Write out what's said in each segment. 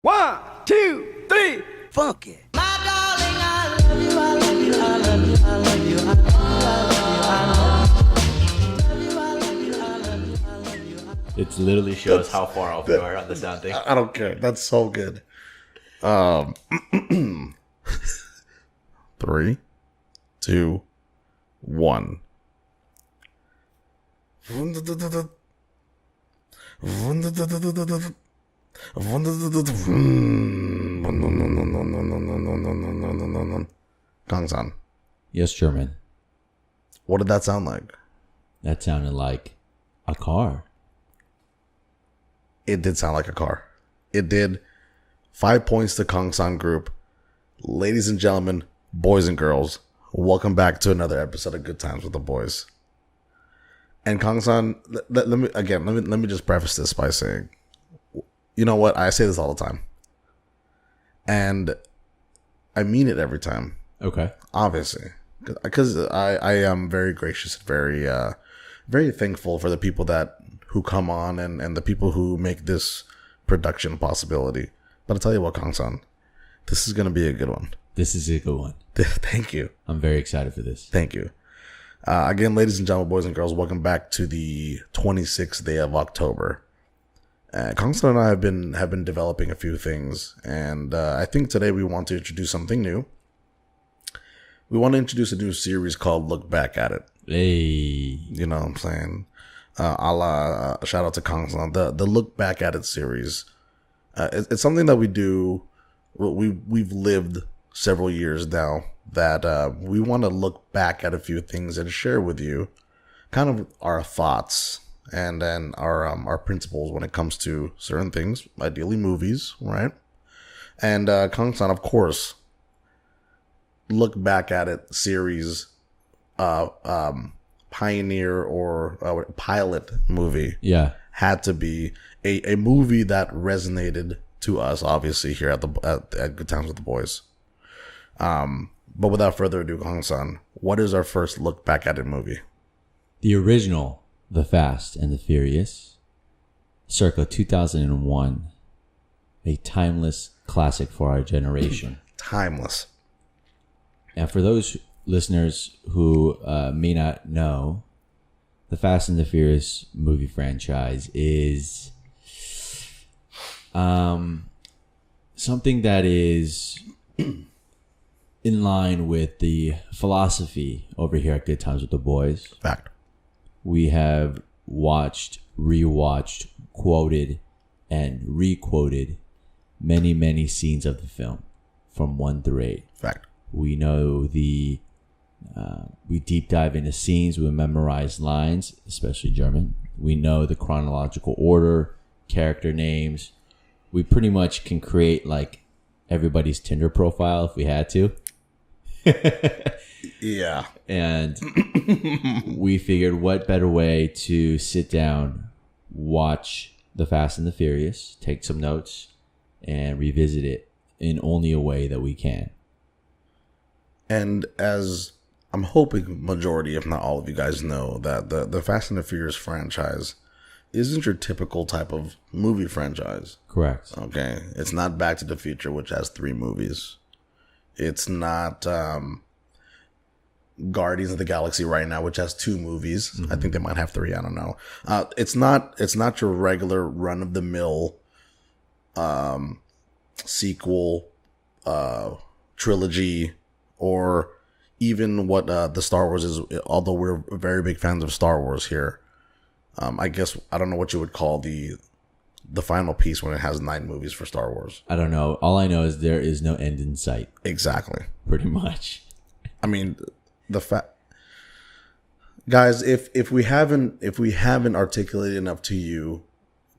1, 2, 3, funk it. My darling, I love you, I love you, I love you, I love you, I love you, I love you. It literally shows how far off you are on the sound thing. I don't care. That's so good. 3, 2, 1. Kangsan. Yes, German. What did that sound like? That sounded like a car. It did sound like a car. It did. 5 points to Kangsan Group. Ladies and gentlemen, boys and girls, welcome back to another episode of Good Times with the Boys. And Kangsan, let me just preface this by saying, you know what? I say this all the time. And I mean it every time. Okay. Obviously. Because I am very gracious, very thankful for the people who come on and the people who make this production a possibility. But I'll tell you what, Kangsan, this is going to be a good one. This is a good one. Thank you. I'm very excited for this. Thank you. Again, ladies and gentlemen, boys and girls, welcome back to the 26th day of October. Kangsan and I have been developing a few things, and I think today we want to introduce something new. We want to introduce a new series called Look Back at It. Hey. You know what I'm saying? Shout out to Kangsan. The Look Back at It series. It's something that we do. We've lived several years now that we want to look back at a few things and share with you kind of our thoughts and then our principles when it comes to certain things, ideally movies, right? And Kangsan, of course, Look Back at It series pioneer or pilot movie had to be a movie that resonated to us, obviously, here at Good Times with the Boys. But without further ado, Kangsan, what is our first Look Back at It movie? The original The Fast and the Furious, circa 2001, a timeless classic for our generation. Timeless. And for those listeners who may not know, the Fast and the Furious movie franchise is something that is in line with the philosophy over here at Good Times with the Boys. Fact. We have watched, rewatched, quoted, and requoted many, many scenes of the film from 1 through 8. Fact. We know we deep dive into scenes, we memorize lines, especially German. We know the chronological order, character names. We pretty much can create like everybody's Tinder profile if we had to. Yeah. And we figured what better way to sit down, watch The Fast and the Furious, take some notes, and revisit it in only a way that we can. And as I'm hoping majority, if not all of you guys know, that the Fast and the Furious franchise isn't your typical type of movie franchise. Correct. Okay. It's not Back to the Future, which has 3 movies. It's not Guardians of the Galaxy right now, which has 2 movies. Mm-hmm. I think they might have 3. I don't know. It's not your regular run of the mill sequel trilogy, or even what the Star Wars is. Although we're very big fans of Star Wars here, I guess I don't know what you would call the final piece when it has 9 movies for Star Wars. I don't know. All I know is there is no end in sight. Exactly. Pretty much. I mean, guys, if we haven't articulated enough to you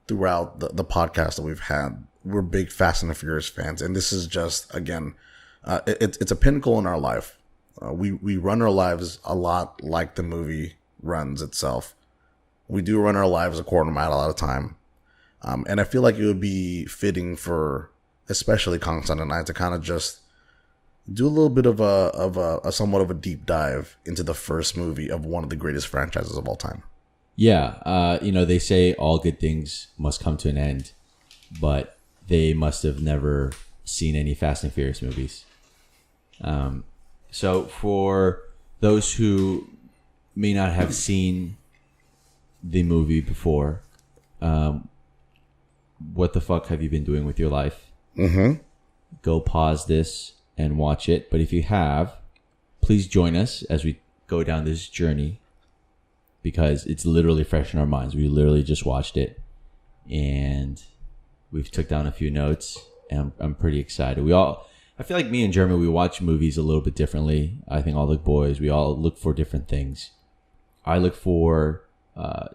throughout the podcast that we've had, we're big Fast and the Furious fans, and this is just, again, it's a pinnacle in our life. We run our lives a lot like the movie runs itself. We do run our lives a quarter mile a lot of time. And I feel like it would be fitting for, especially Kangsan and I, to kind of just do a little bit of a somewhat of a deep dive into the first movie of one of the greatest franchises of all time. Yeah. They say all good things must come to an end, but they must have never seen any Fast and Furious movies. So for those who may not have seen the movie before, what the fuck have you been doing with your life? Mm-hmm. Go pause this and watch it. But if you have, please join us as we go down this journey, because it's literally fresh in our minds. We literally just watched it and we've took down a few notes, and I'm pretty excited. I feel like me and German, we watch movies a little bit differently. I think all the boys, we all look for different things. I look for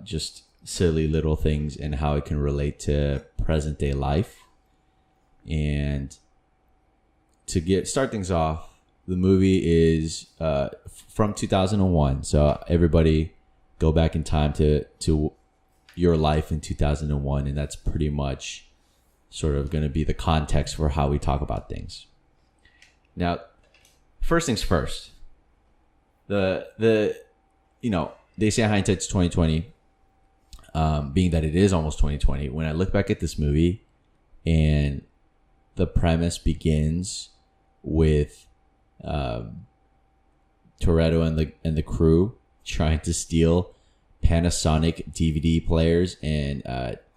just silly little things and how it can relate to present day life. And to start things off, the movie is from 2001. So everybody go back in time to your life in 2001, and that's pretty much sort of going to be the context for how we talk about things. Now, first things first. The they say hindsight's 2020. Being that it is almost 2020, when I look back at this movie and the premise begins with Toretto and the crew trying to steal Panasonic DVD players and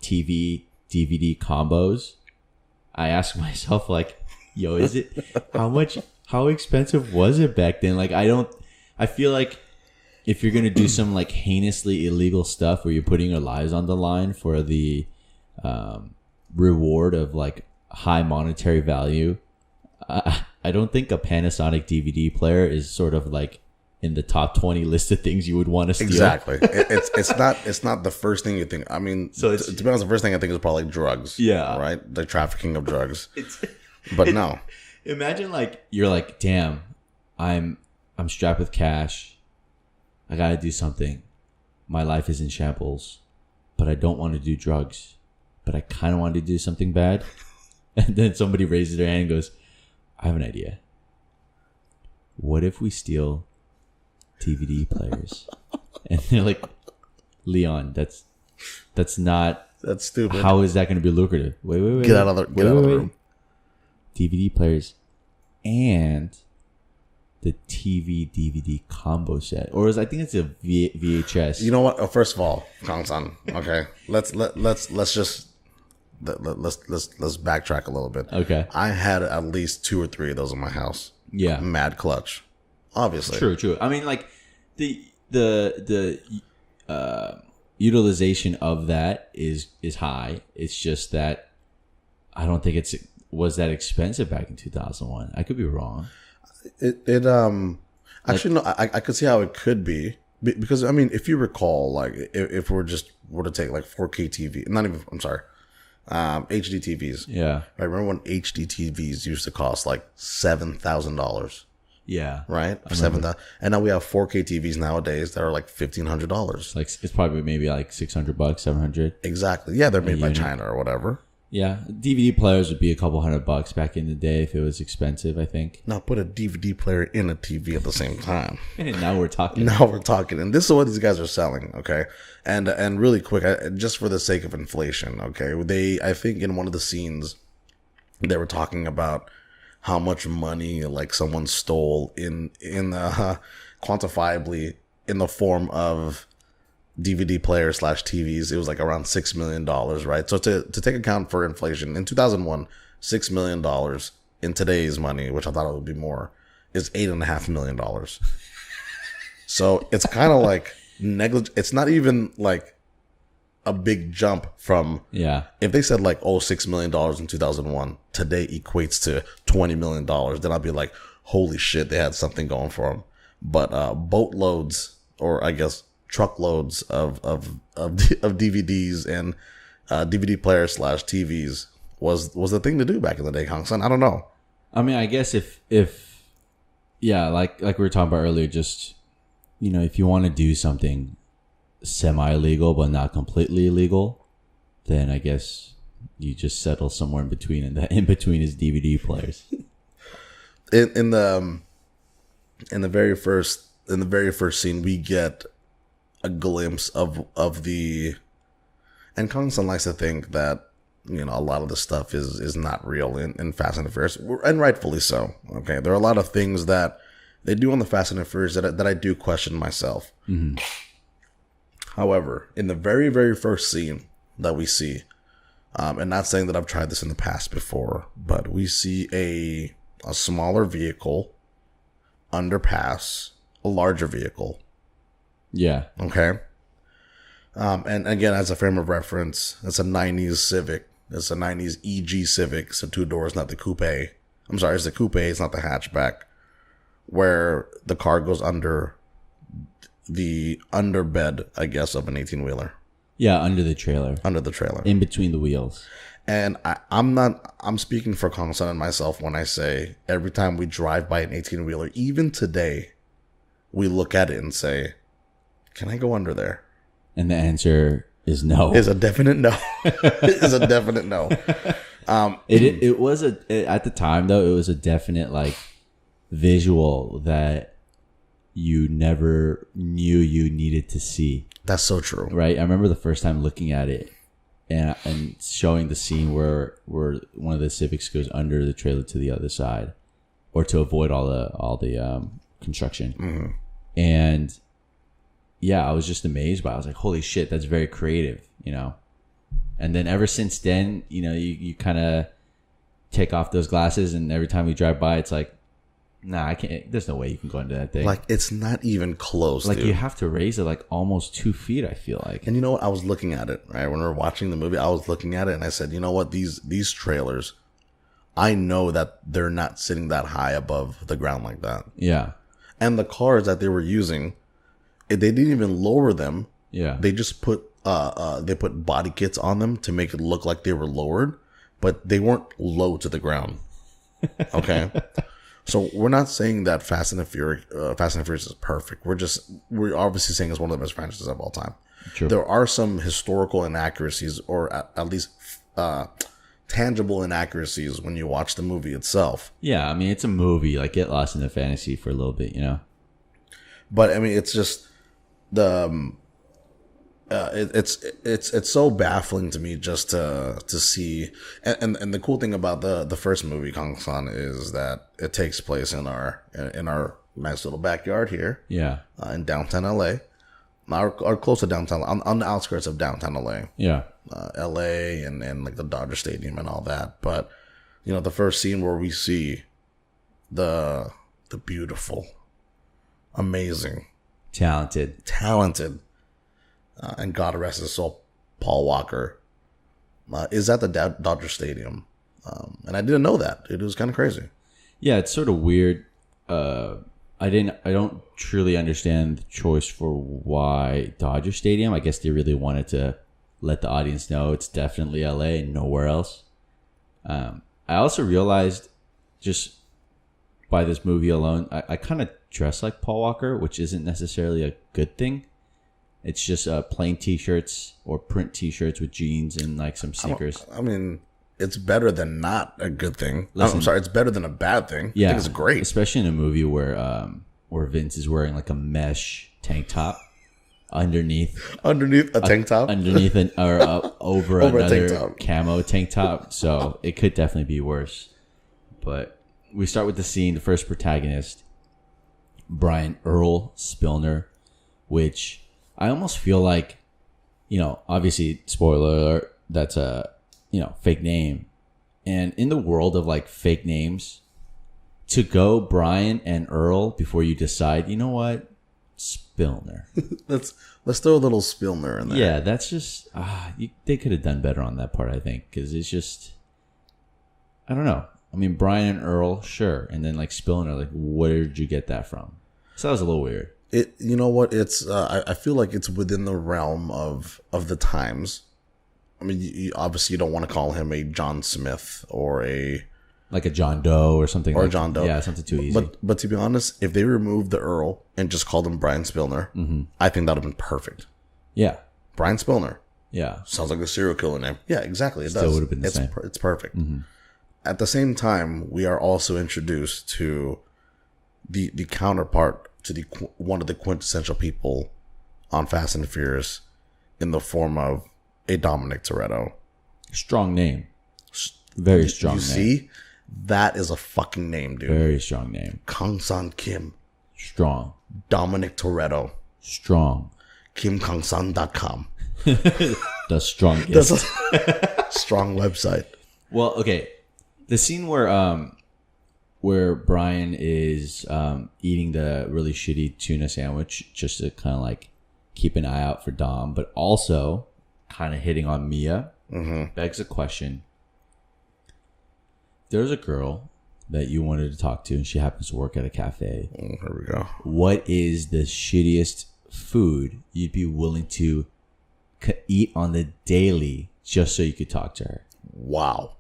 TV DVD combos, I ask myself, like, yo, is it how expensive was it back then? Like, I feel like if you're gonna do some like heinously illegal stuff where you're putting your lives on the line for the reward of like high monetary value, I don't think a Panasonic DVD player is sort of like in the top 20 list of things you would want to steal. Exactly. It's not the first thing you think. I mean, so to be honest, the first thing I think is probably drugs. Yeah. Right? The trafficking of drugs. But no. Imagine like you're like, damn, I'm strapped with cash. I gotta do something. My life is in shambles, but I don't want to do drugs. But I kind of want to do something bad. And then somebody raises their hand and goes, I have an idea. What if we steal DVD players? And they're like, Leon, that's stupid. How is that going to be lucrative? Wait. Get out of the room. DVD players and the TV DVD combo set, or I think it's a VHS. You know what? First of all, Kangsan, okay, let's backtrack a little bit. Okay, I had at least 2 or 3 of those in my house. Yeah, mad clutch, obviously. True. I mean, like the utilization of that is high. It's just that I don't think it was that expensive back in 2001. I could be wrong. Actually no, I could see how it could be, because I mean, if you recall, like if were to take like 4K TV, not even, I'm sorry, HD TVs. Yeah. I remember when HD TVs used to cost like $7,000. Yeah. Right. 7,000, and now we have 4K TVs nowadays that are like $1,500. Like it's probably maybe like $600, $700. Exactly. Yeah, they're made by China or whatever. Yeah, DVD players would be a couple $100 back in the day if it was expensive, I think. Now put a DVD player in a TV at the same time. And now we're talking. And this is what these guys are selling, okay? And really quick, just for the sake of inflation, okay? I think in one of the scenes, they were talking about how much money like someone stole in quantifiably in the form of DVD player / TVs. It was like around $6 million, right? So to take account for inflation in 2001, $6 million in today's money, which I thought it would be more, is $8.5 million. So it's kind of like it's not even like a big jump from, if they said like, $6 million in 2001 today equates to $20 million, then I'd be like, holy shit, they had something going for them. But boatloads, or I guess truckloads of DVDs and DVD players / TVs was the thing to do back in the day, Kangsan. I don't know. I mean, I guess if like we were talking about earlier, just, if you want to do something semi-illegal but not completely illegal, then I guess you just settle somewhere in between, and in between is DVD players. In the very first scene, we get a glimpse of the, and Kangsan likes to think that a lot of the stuff is not real in Fast and the Furious, and rightfully so. Okay, there are a lot of things that they do on the Fast and the Furious that I do question myself. Mm-hmm. However, in the very, very first scene that we see, and not saying that I've tried this in the past before, but we see a smaller vehicle underpass a larger vehicle. Yeah. Okay. And again, as a frame of reference, it's a 90s Civic. It's a 90s EG Civic. It's a 2 doors, not the coupe. I'm sorry, it's the coupe. It's not the hatchback. Where the car goes under the underbed, I guess, of an 18-wheeler. Yeah, under the trailer. Under the trailer. In between the wheels. And I'm speaking for Kangsan and myself when I say every time we drive by an 18-wheeler, even today, we look at it and say, can I go under there? And the answer is no. Is a definite no. Is a definite no. It was at the time though, it was a definite like visual that you never knew you needed to see. That's so true. Right? I remember the first time looking at it and showing the scene where one of the Civics goes under the trailer to the other side, or to avoid all the construction. Mm-hmm. And yeah, I was just amazed by it. I was like, holy shit, that's very creative, And then ever since then, you kind of take off those glasses, and every time we drive by, it's like, nah, I can't. There's no way you can go into that thing. Like, it's not even close. Like, dude. You have to raise it like almost 2 feet, I feel like. And you know what? I was looking at it, right? When we were watching the movie, I was looking at it and I said, you know what? These trailers, I know that they're not sitting that high above the ground like that. Yeah. And the cars that they were using, they didn't even lower them. Yeah. They just put body kits on them to make it look like they were lowered, but they weren't low to the ground. Okay. So we're not saying that Fast and the Furious is perfect. We're obviously saying it's one of the best franchises of all time. True. There are some historical inaccuracies, or at least tangible inaccuracies when you watch the movie itself. Yeah, I mean, it's a movie. Like, get lost in the fantasy for a little bit, But I mean, it's just the it's so baffling to me just to see, and the cool thing about the first movie, Kangsan, is that it takes place in our nice little backyard here. Yeah. In downtown LA, or close to downtown, on the outskirts of downtown LA. Yeah. LA and like the Dodger Stadium and all that. But the first scene where we see the beautiful, amazing, talented, and God rest his soul, Paul Walker, is at the Dodger Stadium. And I didn't know that. It was kind of crazy. Yeah, it's sort of weird. I don't truly understand the choice for why Dodger Stadium. I guess they really wanted to let the audience know it's definitely LA and nowhere else. I also realized just by this movie alone, I kind of dress like Paul Walker, which isn't necessarily a good thing. It's just plain t-shirts or print t-shirts with jeans and like some sneakers. I mean, it's better than not a good thing. I'm sorry, it's better than a bad thing. Yeah, I think it's great. Especially in a movie where Vince is wearing like a mesh tank top underneath a tank top, over another camo tank top. So it could definitely be worse. But we start with the scene. The first protagonist, Brian Earl Spilner, which I almost feel like, obviously, spoiler alert, that's a, fake name. And in the world of like fake names, to go Brian and Earl before you decide, you know what, Spilner. let's throw a little Spilner in there. Yeah, that's just, they could have done better on that part, I think, because it's just, I don't know. I mean, Brian and Earl, sure. And then like Spilner, like, where did you get that from? So that was a little weird. You know what? It's I feel like it's within the realm of the times. I mean, obviously you don't want to call him a John Smith or a John Doe or something. Or like, John Doe. Yeah, something too easy. But to be honest, if they removed the Earl and just called him Brian Spilner, I think that would have been perfect. Yeah. Brian Spilner. Yeah. Sounds like a serial killer name. Yeah, exactly. It Still would have been the same. It's perfect. Mm-hmm. At the same time, we are also introduced to the counterpart to one of the quintessential people on Fast and Furious in the form of a Dominic Toretto. Strong name. Very strong You name. see? That is a fucking name, dude. Very strong name. Kangsan Kim. Strong. Dominic Toretto. Strong. KimKangsan.com. The strongest. That's a strong website. Well, okay. The scene where Brian is eating the really shitty tuna sandwich just to kind of like keep an eye out for Dom, but also kind of hitting on Mia, begs a question. There's a girl that you wanted to talk to, and she happens to work at a cafe. Here we go. What is the shittiest food you'd be willing to eat on the daily just so you could talk to her? Wow.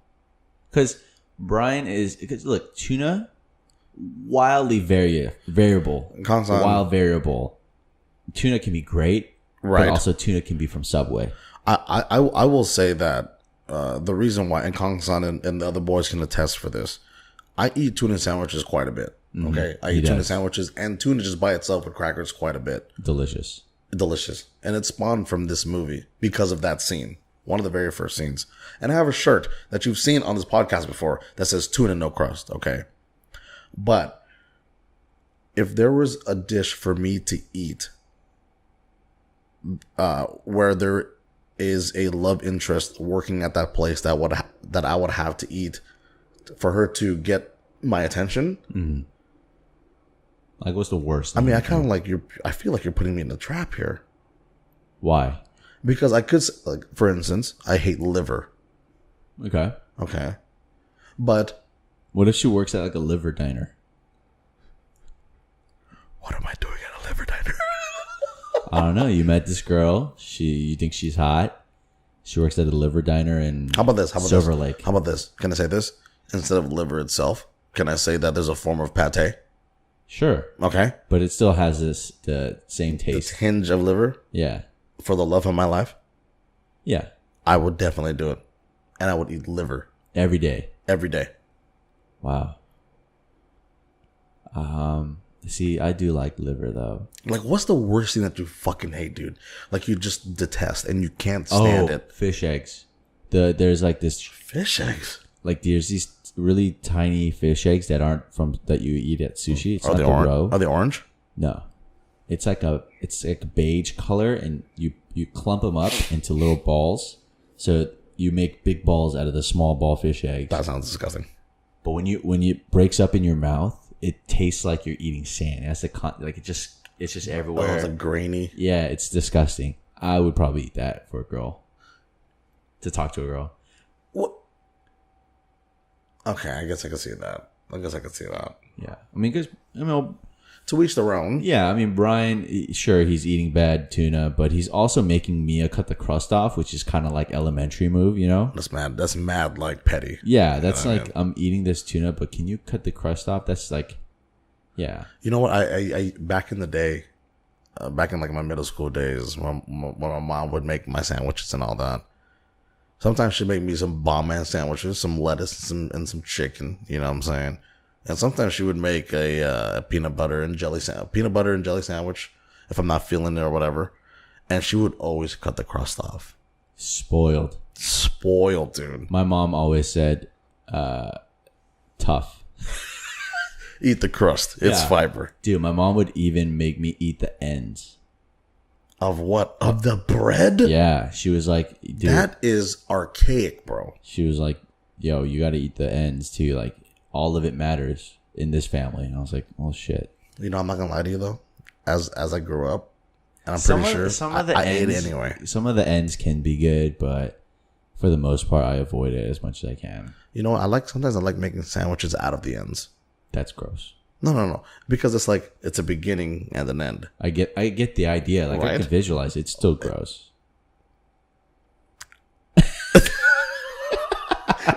Because look, tuna, wildly variable. Kangsan. Wild variable. Tuna can be great, Right. but also tuna can be from Subway. I will say that the reason why, and Kangsan and the other boys can attest for this, I eat tuna sandwiches quite a bit. Okay, I eat tuna sandwiches and tuna just by itself with crackers quite a bit. Delicious. And it spawned from this movie because of that scene, one of the very first scenes. And I have a shirt that you've seen on this podcast before that says tuna no crust. Okay, but if there was a dish for me to eat where there is a love interest working at that place that I would have to eat for her to get my attention. Like, what's the worst? I mean, I kind of like I feel like you're putting me in a trap here Why? because I could, like, for instance, I hate liver. Okay. Okay, but What if she works at like a liver diner? what am I doing at a liver diner? I don't know. You met this girl. You think she's hot. She works at a liver diner in How about this? Silver Lake. How about this? Can I say this instead of liver itself? Can I say that there's a form of pate? Sure. Okay, But it still has the same this taste. hinge of liver Yeah. for the love of my life. Yeah. I would definitely do it, and I would eat liver Every day. every day. Wow. See, I do like liver though. Like, what's the worst thing that you fucking hate, dude? Like, you just detest and you can't stand it. Fish eggs. There's like this, Fish eggs. like there's these really tiny fish eggs that aren't that you eat at sushi. It's Are not they the orange? roe. Are they orange? No, it's like a beige color, and you clump them up into little balls. So you make big balls out of the small ball fish eggs. That sounds disgusting. But when it breaks up in your mouth, it tastes like you're eating sand. It has it's just Oh, everywhere. it's like grainy. Yeah, it's disgusting. I would probably eat that for a girl. To talk to a girl. What? Okay, I guess I can see that. Yeah. I mean, because, To each their own. yeah, I mean, Brian, sure, he's eating bad tuna, but he's also making Mia cut the crust off, which is kind of like elementary move, you know? That's mad. That's mad, like, petty. Yeah, that's what I like, mean? I'm eating this tuna, but can you cut the crust off? That's like, yeah. You know what? I back in the day, back in like my middle school days, when my mom would make my sandwiches and all that. Sometimes she'd make me some bomb man sandwiches, some lettuce and some chicken. You know what I'm saying? And sometimes she would make a peanut butter and jelly sandwich if I'm not feeling it or whatever. And she would always cut the crust off. Spoiled. Spoiled, dude. My mom always said, tough. Eat the crust. It's Yeah. fiber. Dude, my mom would even make me eat the ends. Of what? Of the bread? Yeah, she was like, dude, That is archaic, bro. she was like, yo, you got to eat the ends too. Like, all of it matters in this family. And I was like, oh shit. You know, I'm not gonna lie to you though. As I grew up, and I'm pretty sure I ate it anyway. Some of the ends can be good, but for the most part, I avoid it as much as I can. You know, sometimes I like making sandwiches out of the ends. That's gross. No, because it's like it's a beginning and an end. I get the idea. Like, I Right. can visualize it. It's still gross.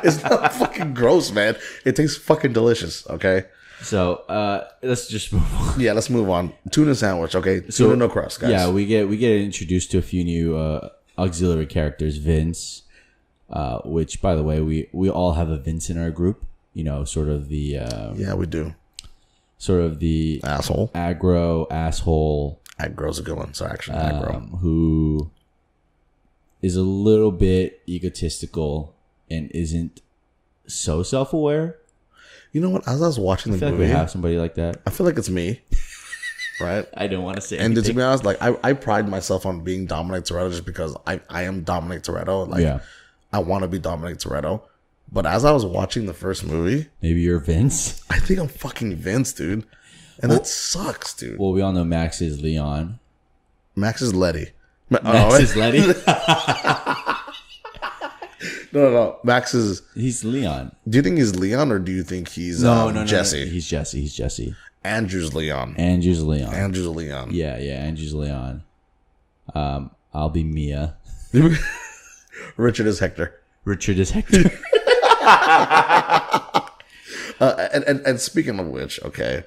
It's not fucking gross, man. It tastes fucking delicious. Okay. So let's just move on. Yeah, let's move on. Tuna sandwich. Okay, tuna no crust, guys. Yeah, we get introduced to a few new auxiliary characters. Vince, which, by the way, we all have a Vince in our group. You know, sort of the Yeah, we do. sort of the Asshole. aggro asshole Aggro's a good one. So actually, aggro. who is a little bit egotistical and isn't so self-aware. You know what? As I was watching I the feel like movie, we have somebody like that. I feel like it's me, right? I don't want to say And to anything. be honest, like I pride myself on being Dominic Toretto just because I am Dominic Toretto. Like Yeah. I want to be Dominic Toretto. But as I was watching the first movie, Maybe you're Vince. I think I'm fucking Vince, dude. And that sucks, dude. Well, we all know Max is Leon. Max is Letty. Max is Letty. No. Max is. He's Leon. Do you think he's Leon or do you think he's No, Jesse? He's Jesse. He's Jesse. Andrew's Leon. Andrew's Leon. Andrew's Leon. Yeah, Andrew's Leon. I'll be Mia. Richard is Hector. Richard is Hector. And speaking of which, okay,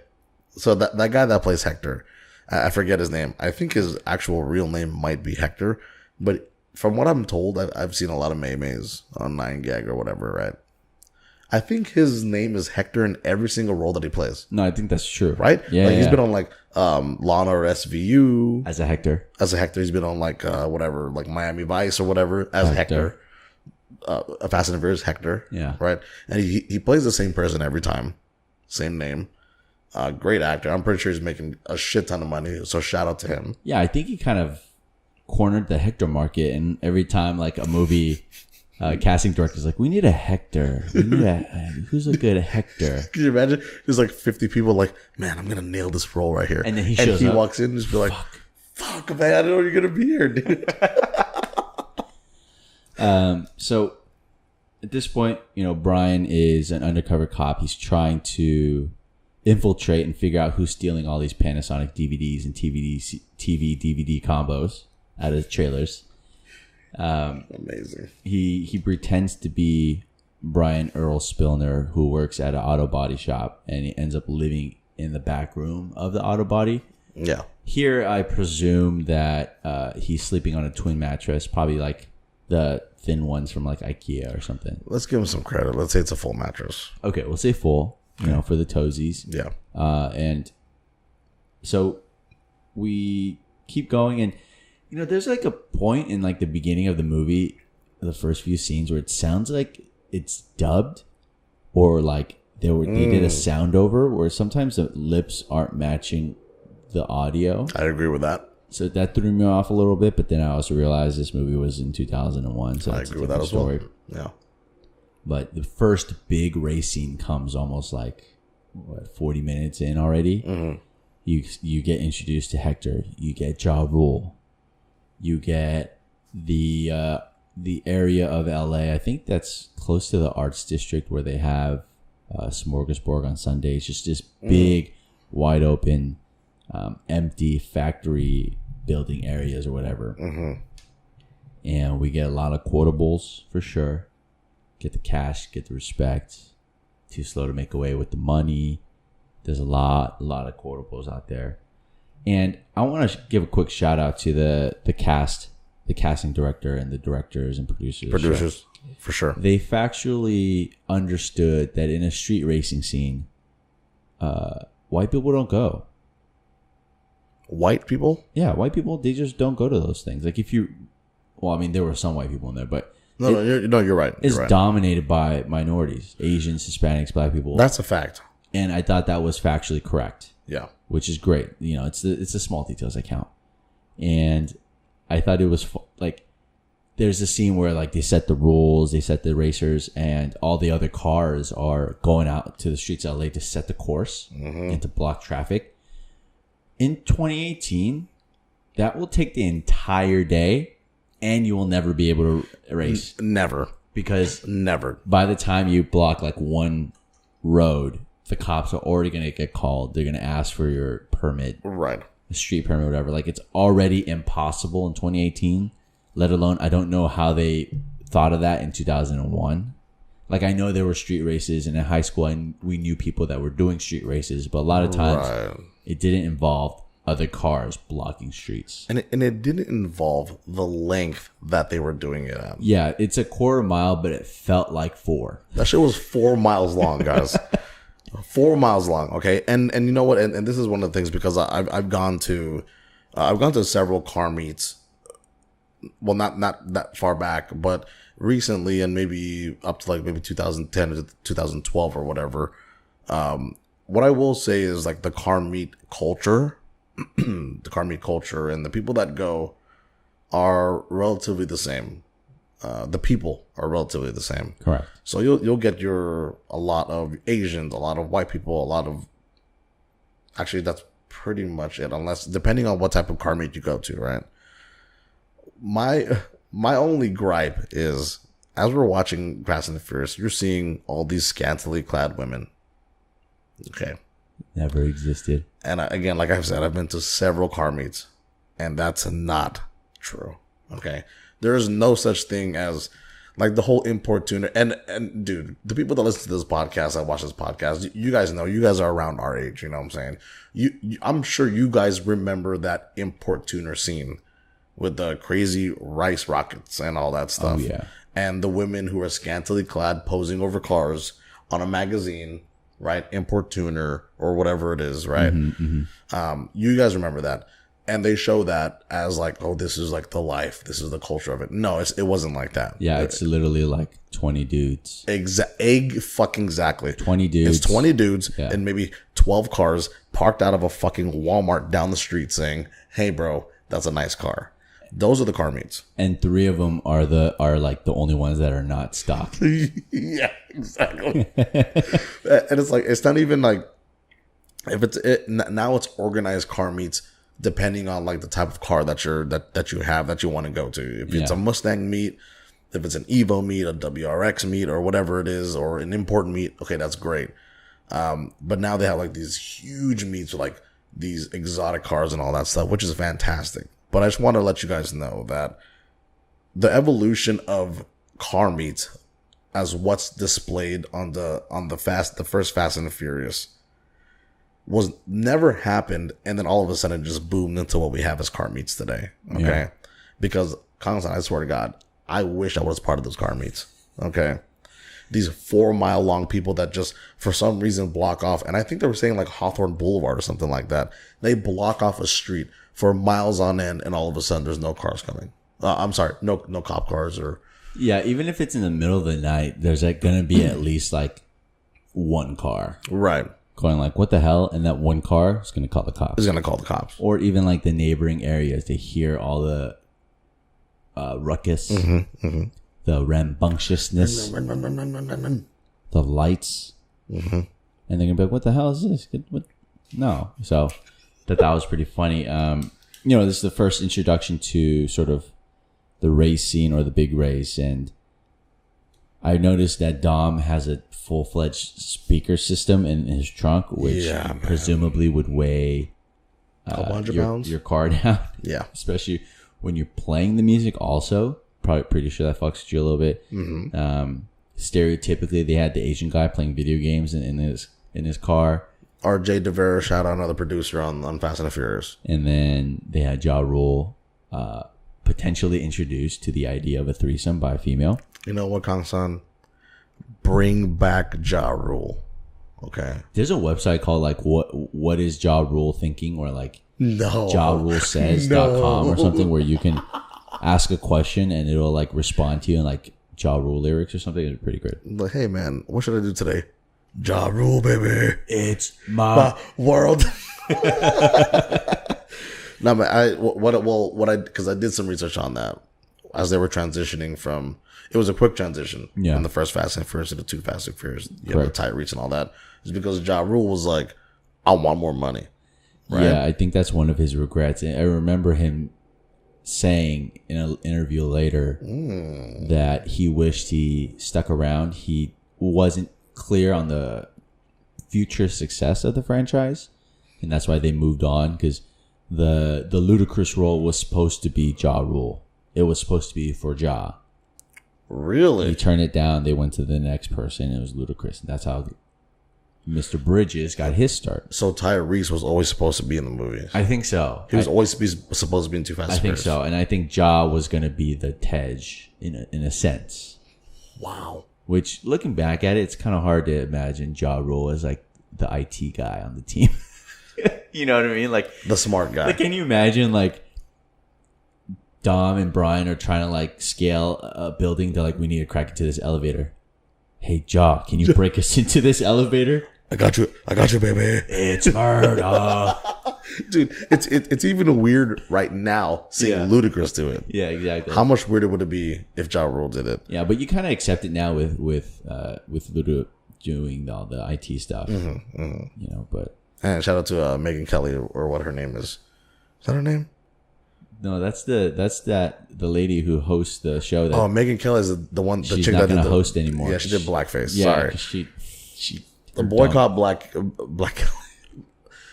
so that guy that plays Hector, I forget his name. I think his actual real name might be Hector, but from what I'm told, I've seen a lot of memes on 9gag or whatever, right? I think his name is Hector in every single role that he plays. No, I think that's true. Right? Yeah, Like he's been on like Law and Order SVU as a Hector. as a Hector. He's been on like whatever, like Miami Vice or whatever as Hector. Fast and Furious Hector. Yeah. Right? And he plays the same person every time. Same name. Great actor. I'm pretty sure he's making a shit ton of money. So shout out to him. Yeah, I think he kind of cornered the Hector market, and every time like a movie casting director's like, we need a Hector. We need who's a good Hector? Can you imagine? There's like 50 people like, man, I'm gonna nail this role right here. And then he shows up. Walks in and just be like, fuck man, I didn't know you're gonna be here, dude. So at this point, Brian is an undercover cop. He's trying to infiltrate and figure out who's stealing all these Panasonic DVDs and TV DVD combos out of trailers. Amazing. He pretends to be Brian Earl Spilner, who works at an auto body shop, and he ends up living in the back room of the auto body. Yeah. Here, I presume that he's sleeping on a twin mattress, probably like the thin ones from like IKEA or something. Let's give him some credit. Let's say it's a full mattress. Okay, we'll say full, for the toesies. Yeah. And so we keep going, and there's like a point in like the beginning of the movie, the first few scenes, where it sounds like it's dubbed, or like they did a sound over, where sometimes the lips aren't matching the audio. I agree with that. So that threw me off a little bit, but then I also realized this movie was in 2001. So I agree with that as well. Yeah. But the first big race scene comes almost like 40 minutes in already. Mm-hmm. You get introduced to Hector. You get Ja Rule. You get the area of LA. I think that's close to the Arts District where they have Smorgasbord on Sundays. Just this big, wide open, empty factory building areas or whatever. Mm-hmm. And we get a lot of quotables for sure. Get the cash, get the respect. Too slow to make away with the money. There's a lot of quotables out there. And I want to give a quick shout out to the cast, the casting director and the directors and producers. Producers, for sure. They factually understood that in a street racing scene, white people don't go. White people? Yeah, white people, they just don't go to those things. Like there were some white people in there, but you're right. It's You're right. dominated by minorities, Asians, Hispanics, Black people. That's a fact. And I thought that was factually correct. Yeah. Which is great. It's the small details that count. And I thought it was like, there's a scene where like they set the rules, they set the racers, and all the other cars are going out to the streets of LA to set the course and to block traffic. In 2018, that will take the entire day, and you will never be able to race. Never. Because never. By the time you block like one road, the cops are already going to get called. They're going to ask for your permit. Right. A street permit, whatever. Like, it's already impossible in 2018, let alone, I don't know how they thought of that in 2001. Like, I know there were street races, and in high school, we knew people that were doing street races, but a lot of times it didn't involve other cars blocking streets. And it didn't involve the length that they were doing it at. Yeah, it's a quarter mile, but it felt like 4. That shit was 4 miles long, guys. 4 miles long, okay? And you know what? And this is one of the things, because I've gone to several car meets, well, not that far back, but recently, and maybe up to like maybe 2010 to 2012 or whatever. What I will say is like the car meet culture, the car meet culture, and the people that go are relatively the same. The people are relatively the same. Correct. So you'll get a lot of Asians, a lot of white people, a lot of, actually that's pretty much it, unless depending on what type of car meet you go to, right? My only gripe is, as we're watching Fast and the Furious, you're seeing all these scantily clad women. Okay. Never existed. And again, like I've said, I've been to several car meets, and that's not true. Okay. There is no such thing as like the whole import tuner. And dude, the people that listen to this podcast, that watch this podcast, you guys know, you guys are around our age. You know what I'm saying? I'm sure you guys remember that import tuner scene with the crazy rice rockets and all that stuff. Oh, yeah. And the women who are scantily clad posing over cars on a magazine, right? Import tuner or whatever it is, right? You guys remember that. And they show that as like, oh, this is like the life. This is the culture of it. No, it wasn't like that. Yeah, it's literally like 20 dudes. Exactly. 20 dudes. It's 20 dudes Yeah. and maybe 12 cars parked out of a fucking Walmart down the street saying, hey, bro, that's a nice car. Those are the car meets. And 3 of them are like the only ones that are not stock. Yeah, exactly. And it's like, it's not even like, now it's organized car meets depending on like the type of car that you want to go to. If it's a Mustang meet, if it's an Evo meet, a WRX meet, or whatever it is, or an import meet, okay, that's great. But now they have like these huge meets with like these exotic cars and all that stuff, which is fantastic. But I just want to let you guys know that the evolution of car meets as what's displayed on the first Fast and the Furious was never happened, and then all of a sudden just boomed into what we have as car meets today. Okay. Yeah. Because Kangsan, I swear to God, I wish I was part of those car meets. Okay. These 4-mile long people that just for some reason block off, and I think they were saying like Hawthorne Boulevard or something like that. They block off a street for miles on end, and all of a sudden there's no cars coming. I'm sorry, no cop cars or. Yeah, even if it's in the middle of the night, there's like gonna be at least like one car. Right. Going like, what the hell? And that one car is going to call the cops. Is going to call the cops. Or even like the neighboring areas to hear all the ruckus, the rambunctiousness, the lights. And they're going to be like, what the hell is this? What? No. So that was pretty funny. This is the first introduction to sort of the race scene or the big race. And I noticed that Dom has a full-fledged speaker system in his trunk, which presumably would weigh a bunch of pounds. Your car down. Yeah. Especially when you're playing the music also. Probably pretty sure that fucks with you a little bit. Stereotypically, they had the Asian guy playing video games in his car. RJ DeVera, shout out another producer on Fast and the Furious. And then they had Ja Rule potentially introduced to the idea of a threesome by a female. You know what, Kangsan? Bring back Ja Rule. Okay. There's a website called like what is Ja Rule thinking, or like no JaRuleSays.com or something, where you can ask a question and it'll like respond to you in like Ja Rule lyrics or something. It's pretty great. Like, hey man, what should I do today? Ja Rule, baby. It's my world. No, but because I did some research on that as they were transitioning from. It was a quick transition from the first Fast and Furious to the 2 Fast and Furious, the Tyrese and all that. It's because Ja Rule was like, I want more money. Right? Yeah, I think that's one of his regrets. I remember him saying in an interview later that he wished he stuck around. He wasn't clear on the future success of the franchise, and that's why they moved on, because the ludicrous role was supposed to be Ja Rule. It was supposed to be for Ja. Really? He turned it down. They went to the next person. It was ludicrous. And that's how Mr. Bridges got his start. So Tyrese was always supposed to be in the movie. I think so. He was always supposed to be in 2 Fast and Furious. I think so. And I think Ja was going to be the Tej in a sense. Wow. Which, looking back at it, it's kind of hard to imagine Ja Rule as like the IT guy on the team. You know what I mean? Like the smart guy. Like, can you imagine like Dom and Brian are trying to like scale a building. They're like, we need to crack into this elevator. Hey, Jaw, can you break us into this elevator? I got you, baby. It's murder. Dude, it's even weird right now seeing Ludacris do it. Yeah, exactly. How much weirder would it be if Ja Rule did it? Yeah, but you kind of accept it now with Ludo doing all the IT stuff. You know, but and shout out to Megan Kelly or what her name is. Is that her name? No, that's the lady who hosts the show. That Megan Kelly is the one. The she's chick not that going did to the, host anymore. Yeah, she did blackface. Yeah, Sorry, she the boycott black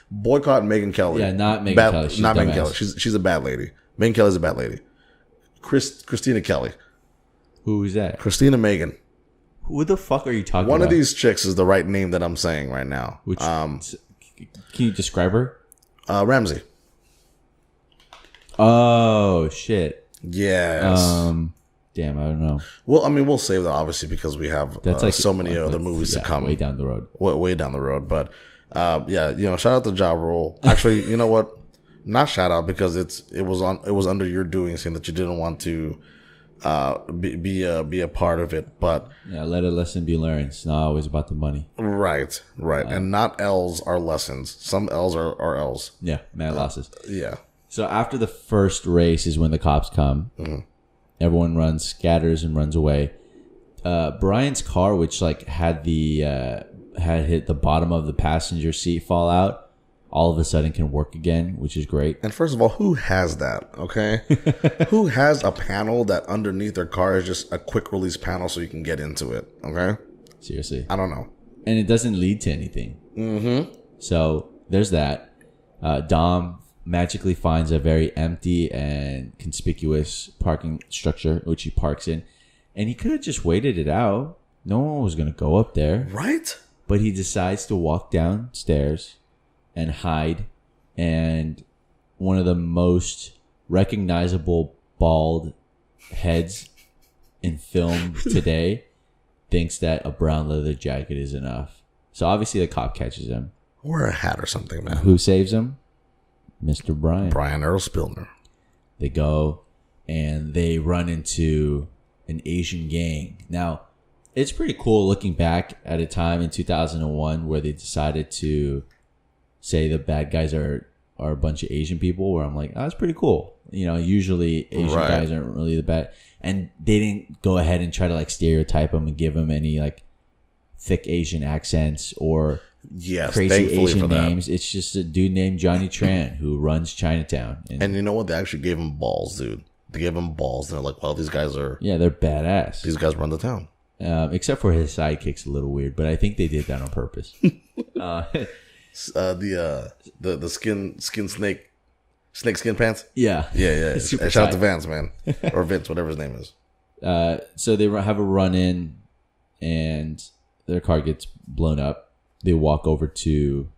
boycott Megan Kelly. Yeah, not Megan Kelly. She's not Megan dumbass. Kelly. She's a bad lady. Megan Kelly's a bad lady. Christina Kelly. Who is that? Christina Megan. Who the fuck are you talking about? One of these chicks is the right name that I'm saying right now. Which can you describe her? Ramsey. Oh shit. Yes. Damn, I don't know. Well, I mean, we'll save that obviously because we have so many other movies to come way down the road. Way down the road, but yeah, shout out to Ja Rule. Actually, you know what? Not shout out because it was under your doing, saying that you didn't want to be a part of it, but yeah, let a lesson be learned. It's not always about the money. Right, and not L's are lessons. Some L's are L's. Yeah, mad losses. Yeah. So after the first race is when the cops come. Everyone scatters and runs away. Brian's car, which like had hit the bottom of the passenger seat fall out, all of a sudden can work again, which is great. And first of all, who has that? Okay, who has a panel that underneath their car is just a quick release panel so you can get into it? Okay, seriously, I don't know. And it doesn't lead to anything. So there's that. Dom magically finds a very empty and conspicuous parking structure, which he parks in. And he could have just waited it out. No one was going to go up there. Right? But he decides to walk downstairs and hide. And one of the most recognizable bald heads in film today thinks that a brown leather jacket is enough. So obviously the cop catches him. Or a hat or something, man. Who saves him? Mr. Brian Earl Spilner. They go and they run into an Asian gang. Now, it's pretty cool looking back at a time in 2001 where they decided to say the bad guys are a bunch of Asian people, where I'm like, oh, that's pretty cool. Usually Asian guys aren't really the bad. And they didn't go ahead and try to like stereotype them and give them any like thick Asian accents or crazy Asian names. It's just a dude named Johnny Tran who runs Chinatown. And you know what? They actually gave him balls, dude. They gave him balls. And they're like, well, these guys are... Yeah, they're badass. These guys run the town. Except for his sidekick's a little weird, but I think they did that on purpose. The skin snake skin pants? Yeah. Yeah. Shout out to Vance, man. Or Vince, whatever his name is. So they have a run-in and their car gets blown up. They walk over to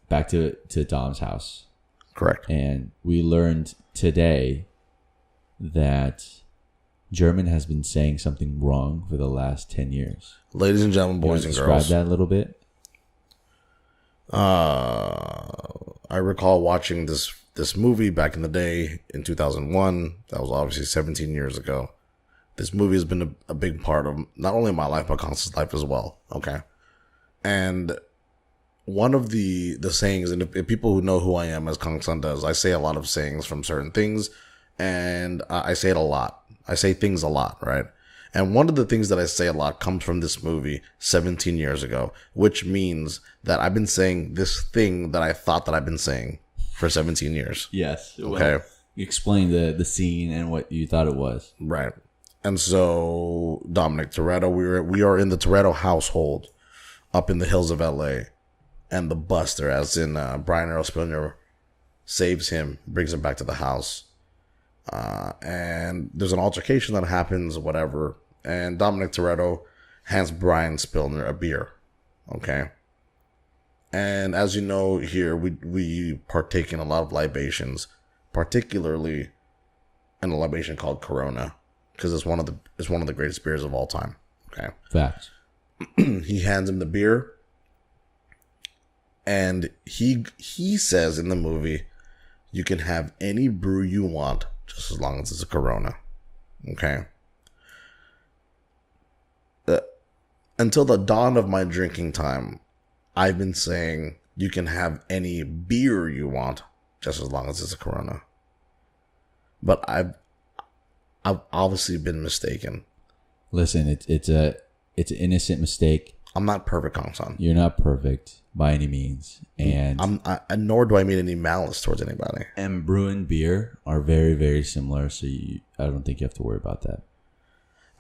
back to Dom's house. Correct. And we learned today that German has been saying something wrong for the last 10 years. Ladies and gentlemen, boys and girls. Describe that a little bit. I recall watching this movie back in the day in 2001. That was obviously 17 years ago. This movie has been a big part of not only my life, but Kangsan's life as well. Okay. And one of the sayings, and if people who know who I am as Kangsan does, I say a lot of sayings from certain things, and I say it a lot. I say things a lot, right? And one of the things that I say a lot comes from this movie 17 years ago, which means that I've been saying this thing that I thought that I've been saying for 17 years. Yes. Okay. Well, you explained the scene and what you thought it was. Right. And so Dominic Toretto, we are in the Toretto household up in the hills of LA, and the Buster, as in Brian Earl Spilner, saves him, brings him back to the house. And there's an altercation that happens, whatever. And Dominic Toretto hands Brian Spilner a beer. Okay. And as you know, here we partake in a lot of libations, particularly in a libation called Corona, because it's one of the greatest beers of all time. Okay. Facts. He hands him the beer, and he says in the movie, you can have any brew you want, just as long as it's a Corona. Okay. Until the dawn of my drinking time, I've been saying you can have any beer you want, just as long as it's a Corona. But I've obviously been mistaken. Listen, it's an innocent mistake. I'm not perfect, Kangsan. You're not perfect by any means, and nor do I mean any malice towards anybody. And brew and beer are very, very similar, so I don't think you have to worry about that.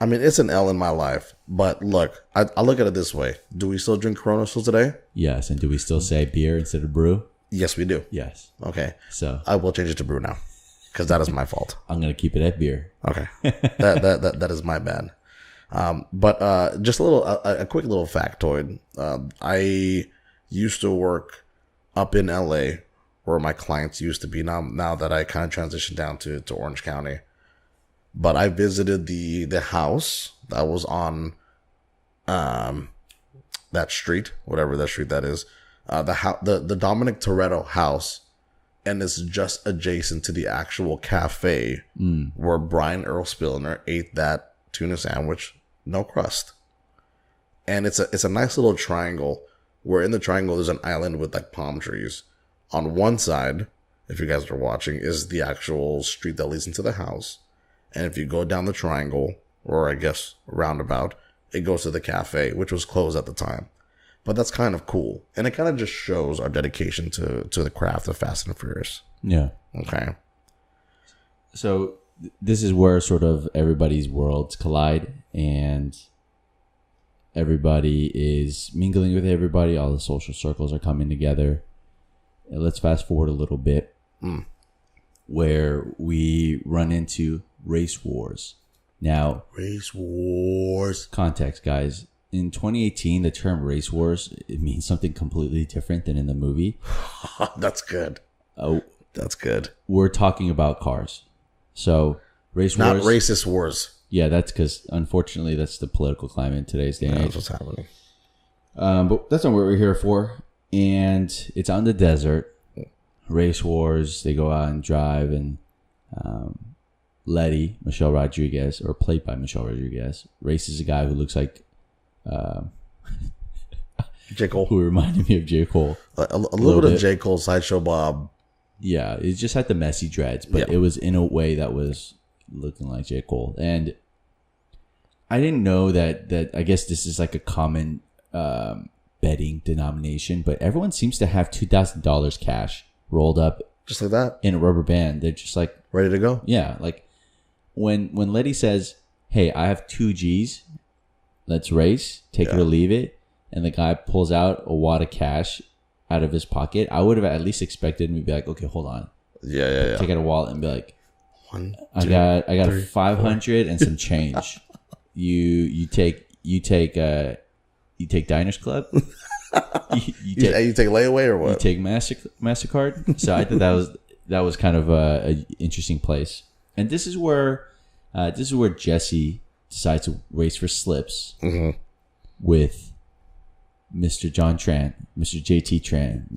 I mean, it's an L in my life, but look, I look at it this way. Do we still drink Corona still today? Yes, and do we still say beer instead of brew? Yes, we do. Yes. Okay. So I will change it to brew now, because that is my fault. I'm going to keep it at beer. Okay. That is my bad. But just a quick little factoid. I used to work up in LA where my clients used to be now that I kind of transitioned down to Orange County. But I visited the house that was on that street, whatever that street that is, the Dominic Toretto house, and it's just adjacent to the actual cafe where Brian Earl Spilner ate that tuna sandwich, no crust. And it's a nice little triangle where in the triangle there's an island with like palm trees. On one side, if you guys are watching, is the actual street that leads into the house. And if you go down the triangle, or I guess roundabout, it goes to the cafe, which was closed at the time. But that's kind of cool. And it kind of just shows our dedication to the craft of Fast and Furious. Yeah. Okay. So this is where sort of everybody's worlds collide, and everybody is mingling with everybody. All the social circles are coming together. And let's fast forward a little bit, where we run into race wars. Now, race wars. Context, guys. In 2018, the term race wars, it means something completely different than in the movie. That's good. That's good. We're talking about cars. So, race Not wars. Not racist wars. Yeah, that's because, unfortunately, that's the political climate in today's day and age. That's what's happening. But that's not what we're here for. And it's on the desert. Race wars. They go out and drive, and Letty, Michelle Rodriguez, or played by Michelle Rodriguez, races a guy who looks like J. Cole. Who reminded me of J. Cole. A little bit of J. Cole, Sideshow Bob. Yeah, it just had the messy dreads, but it was in a way that was looking like J. Cole. And I didn't know that I guess this is like a common betting denomination, but everyone seems to have $2,000 cash rolled up. Just like that? In a rubber band. They're just like... ready to go? Yeah, like when Letty says, hey, I have 2 G's, let's race, take it or leave it, and the guy pulls out a wad of cash out of his pocket, I would have at least expected him to be like, okay, hold on. Yeah. Take out a wallet and be like, 1, 2, I got 3, 500 and some change. You take Diners Club? you take layaway or what? You take MasterCard? So I thought that was kind of a interesting place. And this is where Jesse decides to race for slips with Mr. John Tran, Mr. JT Tran,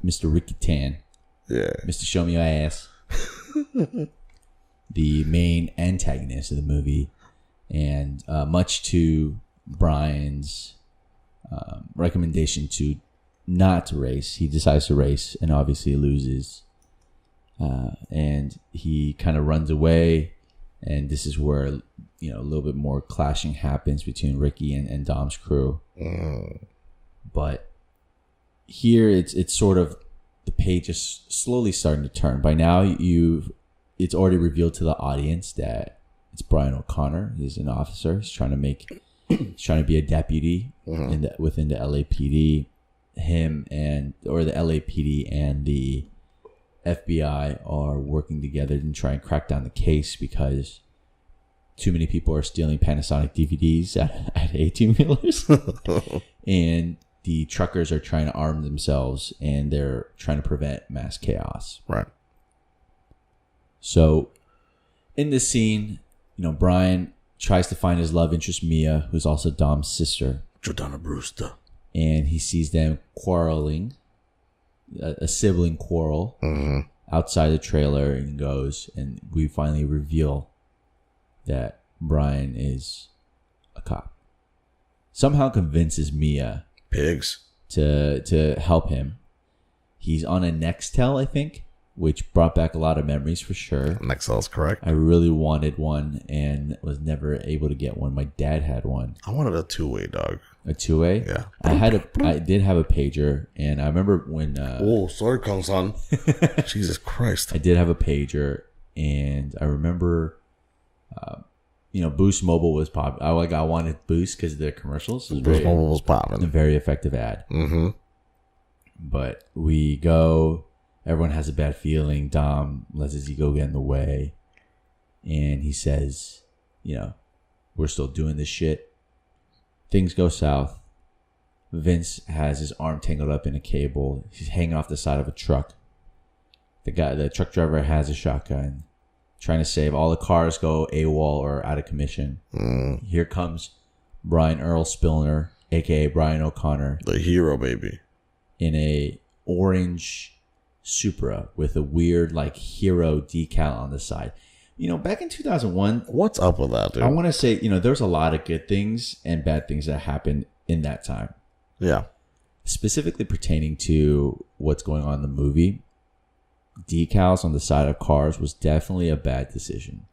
Mr. Ricky Tan, Mr. Show Me Your Ass, the main antagonist of the movie, and much to Brian's recommendation to not race, he decides to race and obviously loses. And he kind of runs away, and this is where a little bit more clashing happens between Ricky and Dom's crew. But here it's sort of the page is slowly starting to turn. By now it's already revealed to the audience that it's Brian O'Connor. He's an officer. He's trying to be a deputy within the LAPD. The LAPD and the FBI are working together to try and crack down the case because too many people are stealing Panasonic DVDs at 18-wheelers. And the truckers are trying to arm themselves, and they're trying to prevent mass chaos. Right. So in this scene, Brian tries to find his love interest, Mia, who's also Dom's sister. Jordana Brewster. And he sees them quarreling, a sibling quarrel. outside the trailer and goes, and we finally reveal that Brian is a cop. Somehow convinces Mia Pigs. to help him. He's on a Nextel, I think, which brought back a lot of memories for sure. Nextel's correct. I really wanted one and was never able to get one. My dad had one. I wanted a two-way, dog. A two-way? Yeah. I did have a pager, and I remember when Oh, sorry, Kangsan. Jesus Christ. I did have a pager, and I remember Boost Mobile was pop. I wanted Boost because of their commercials. Boost Mobile was popping. A very effective ad. Mm-hmm. But we go. Everyone has a bad feeling. Dom lets his ego get in the way, and he says, we're still doing this shit. Things go south. Vince has his arm tangled up in a cable. He's hanging off the side of a truck. The truck driver has a shotgun, trying to save. All the cars go AWOL or out of commission. Here comes Brian Earl Spilner, aka Brian O'Connor, The hero, baby. in a orange Supra with a weird hero decal on the side. Back in 2001, What's up with that, dude? I want to say, there's a lot of good things and bad things that happened in that time. Yeah. Specifically pertaining to what's going on in the movie, decals on the side of cars was definitely a bad decision.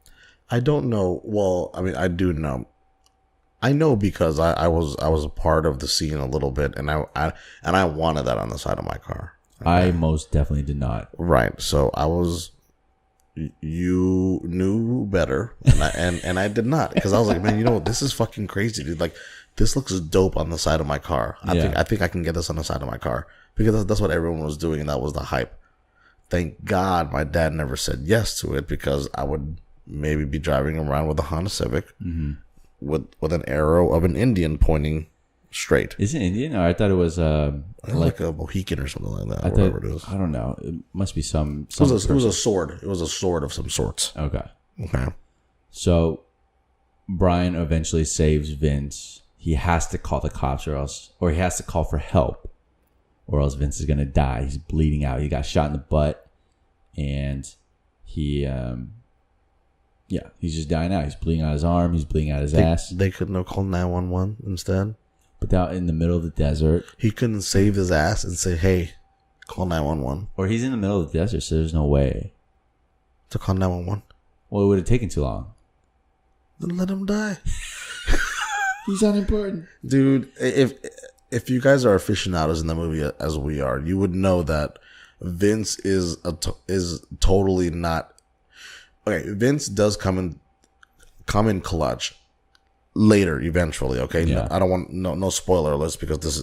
I don't know. Well, I mean, I do know. I know because I was a part of the scene a little bit, and I wanted that on the side of my car. Okay. I most definitely did not. Right. So I was. You knew better, and I did not, because I was like, man, this is fucking crazy, dude. Like, this looks dope on the side of my car. I think I can get this on the side of my car, because that's what everyone was doing, and that was the hype. Thank God my dad never said yes to it, because I would maybe be driving around with a Honda Civic with an arrow of an Indian pointing straight. Is it Indian? Or I thought it was like a Mohican or something like that. Whatever it is. I don't know. It must be some. It was a sword. It was a sword of some sorts. Okay. Okay. So Brian eventually saves Vince. He has to call the cops, or he has to call for help, or else Vince is gonna die. He's bleeding out. He got shot in the butt, and he's just dying out. He's bleeding out his arm. He's bleeding out his ass. They couldn't have called 911 instead. But out in the middle of the desert, He couldn't save his ass and say, "Hey, call 911." or he's in the middle of the desert, so there's no way. To call 911. Well, it would have taken too long. Then let him die, He's unimportant. dude. If you guys are aficionados in the movie as we are, you would know that Vince is totally not. Okay, Vince does come in clutch later eventually. Okay, Yeah. I don't want no spoiler alerts, because this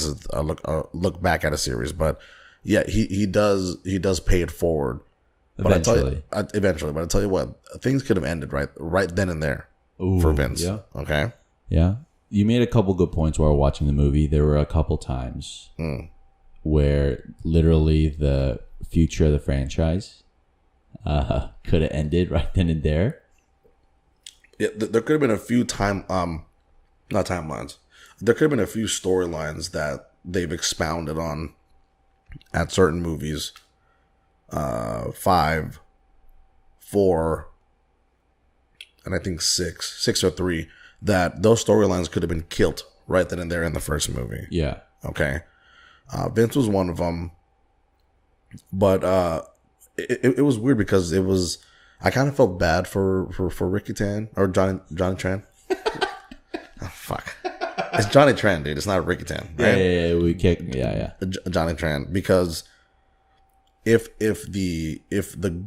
is a look back at a series, but yeah, he does pay it forward. But Eventually. But I tell you what, things could have ended right then and there for Vince. Yeah. Okay. Yeah. You made a couple good points while watching the movie. There were a couple times where literally the future of the franchise could have ended right then and there. Yeah, there could have been a few not timelines. There could have been a few storylines that they've expounded on at certain movies. 5, 4, and I think 6 or 3. That those storylines could have been killed right then and there in the first movie. Yeah. Okay. Vince was one of them, but it was weird, because it was. I kind of felt bad for Ricky Tan or Johnny Tran. Oh, fuck. It's Johnny Tran, dude. It's not Ricky Tan, right? Yeah. We kick. Yeah. Johnny Tran, because if the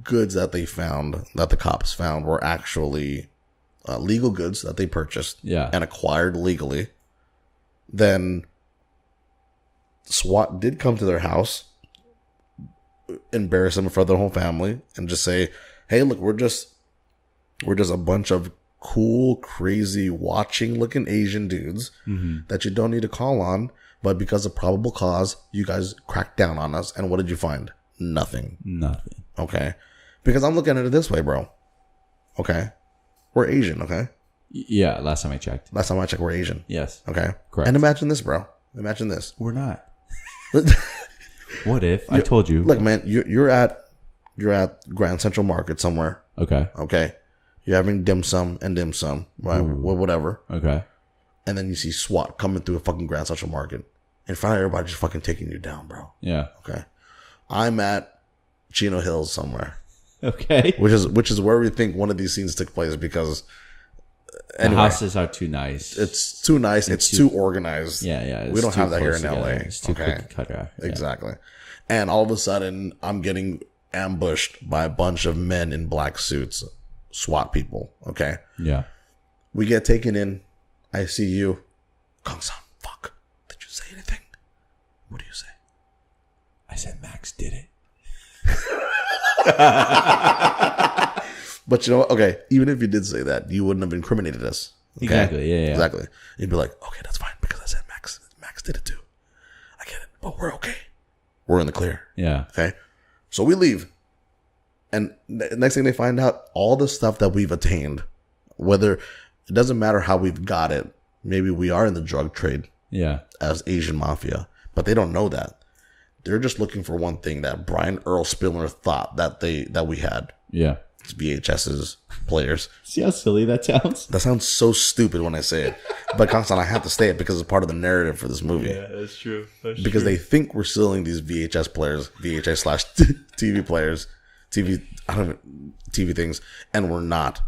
goods that they found, that the cops found, were actually legal goods that they purchased and acquired legally, then SWAT did come to their house, embarrass them in front of their whole family, and just say, "Hey, look, we're just a bunch of cool, crazy, watching-looking Asian dudes that you don't need to call on, but because of probable cause, you guys cracked down on us, and what did you find? Nothing. Okay? Because I'm looking at it this way, bro. Okay? We're Asian, okay? Yeah, last time I checked. We're Asian. Yes. Okay? Correct. And imagine this, bro. Imagine this. We're not. What if I told you? Look, man, you're at You're at Grand Central Market somewhere. Okay. Okay. You're having dim sum, right? Whatever. Okay. And then you see SWAT coming through a fucking Grand Central Market in front of everybody, just fucking taking you down, bro. Yeah. Okay. I'm at Chino Hills somewhere. Okay. Which is where we think one of these scenes took place because the houses are too nice. It's too nice. It's too organized. Yeah. We don't have that here in together. LA. It's too cookie cutter. Yeah. Exactly. And all of a sudden, I'm getting ambushed by a bunch of men in black suits, SWAT people. Okay. Yeah. We get taken in. I see you. Kangsan, fuck. Did you say anything? What do you say? I said Max did it. But you know what? Okay, even if you did say that, you wouldn't have incriminated us. Okay? Exactly. Yeah. Exactly. You'd be like, okay, that's fine because I said Max did it too. I get it, but we're okay. We're in the clear. Yeah. Okay. So we leave. And next thing they find out, all the stuff that we've attained, whether it doesn't matter how we've got it, maybe we are in the drug trade as Asian mafia, but they don't know that. They're just looking for one thing that Brian Earl Spilner thought that we had. Yeah. It's VHS's players. See how silly that sounds? That sounds so stupid when I say it. But Kangsan, I have to say it because it's part of the narrative for this movie. Yeah, that's true. Because they think we're selling these VHS players, VHS/TV players, TV things, and we're not.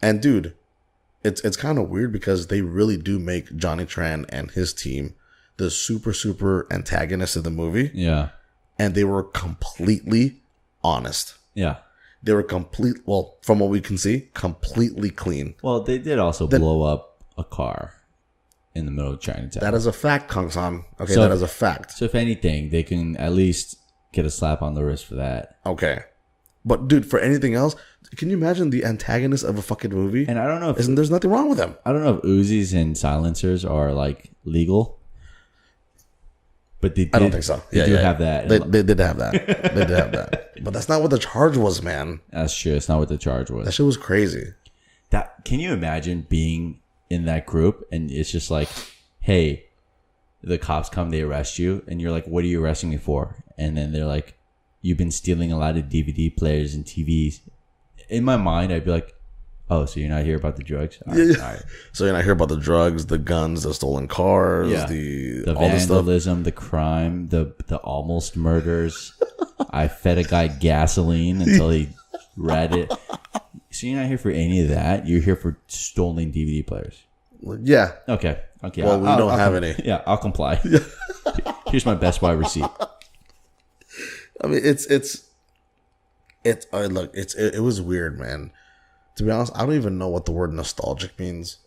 And dude, it's kind of weird because they really do make Johnny Tran and his team the super antagonists of the movie. Yeah. And they were completely honest. Yeah. They were from what we can see, completely clean. Well, they did also blow up a car in the middle of Chinatown. That is a fact, Kangsan. Okay, So that is a fact. So if anything, they can at least get a slap on the wrist for that. Okay. But dude, for anything else, can you imagine the antagonist of a fucking movie? And I don't know if there's nothing wrong with them. I don't know if Uzis and silencers are like legal. But I don't think so. They do have that. They did have that. They did have that. But that's not what the charge was, man. That's true. It's not what the charge was. That shit was crazy. Can you imagine being in that group and it's just like, hey, the cops come, they arrest you, and you're like, what are you arresting me for? And then they're like, you've been stealing a lot of DVD players and TVs. In my mind, I'd be like, oh, so you're not here about the drugs? All right. So you're not here about the drugs, the guns, the stolen cars, the all vandalism, the crime, the almost murders. I fed a guy gasoline until he read it. So you're not here for any of that. You're here for stolen DVD players. Yeah. Okay. Well, we don't have any. Yeah, I'll comply. Here's my Best Buy receipt. I mean, it was weird, man. To be honest, I don't even know what the word nostalgic means,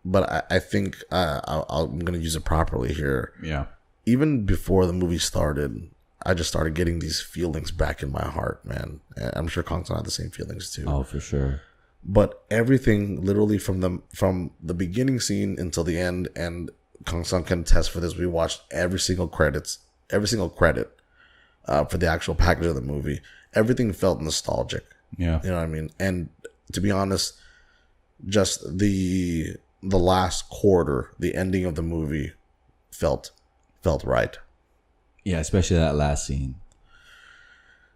but I think I'm going to use it properly here. Yeah. Even before the movie started, I just started getting these feelings back in my heart, man. And I'm sure Kangsan had the same feelings too. Oh, for sure. But everything, literally from the beginning scene until the end, and Kangsan can attest for this. We watched every single credit for the actual package of the movie. Everything felt nostalgic. Yeah. You know what I mean? And to be honest, just the last quarter, the ending of the movie felt right. Yeah, especially that last scene.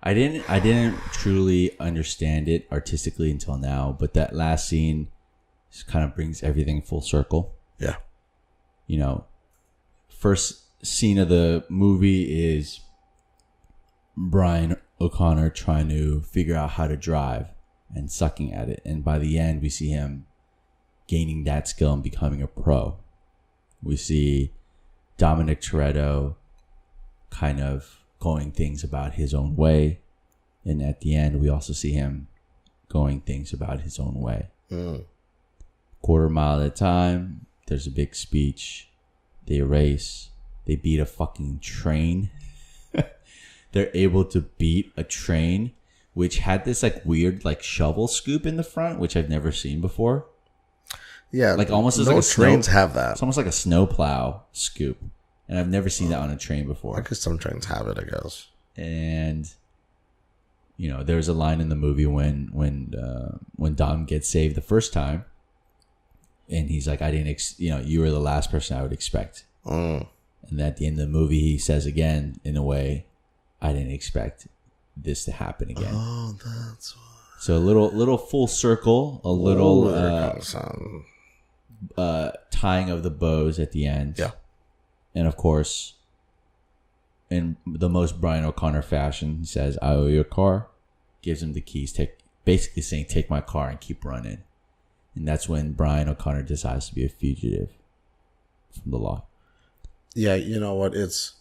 I didn't truly understand it artistically until now, but that last scene just kind of brings everything full circle. Yeah. You know, first scene of the movie is Brian O'Connor trying to figure out how to drive and sucking at it. And by the end, we see him gaining that skill and becoming a pro. We see Dominic Toretto kind of going things about his own way. And at the end, we also see him going things about his own way. Quarter mile at a time, there's a big speech. They race. They beat a fucking train. They're able to beat a train which had this like weird like shovel scoop in the front, which I've never seen before. Yeah, like almost as no like a trains have that. It's almost like a snowplow scoop, and I've never seen that on a train before. I guess some trains have it, I guess. And you know, there's a line in the movie when Dom gets saved the first time, and he's like, "I didn't, you were the last person I would expect." And at the end of the movie, he says again, in a way, "I didn't expect this to happen again. Oh, that's why. So a little full circle, a little tying of the bows at the end. Yeah. And of course, in the most Brian O'Connor fashion, he says, "I owe you a car." Gives him the keys, basically saying, "Take my car and keep running." And that's when Brian O'Connor decides to be a fugitive from the law. Yeah, you know what? It's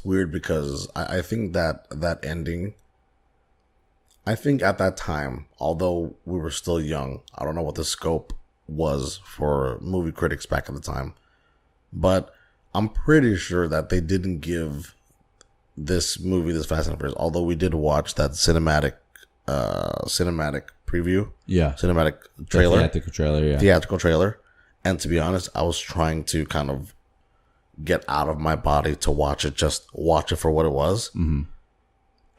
weird because I think that ending, I think at that time, although we were still young, I don't know what the scope was for movie critics back at the time, but I'm pretty sure that they didn't give this movie, this Fast and Furious, although we did watch that cinematic preview. Yeah. Cinematic trailer. Theatrical trailer, yeah. Theatrical trailer. And to be honest, I was trying to kind of get out of my body to watch it for what it was. Mm-hmm.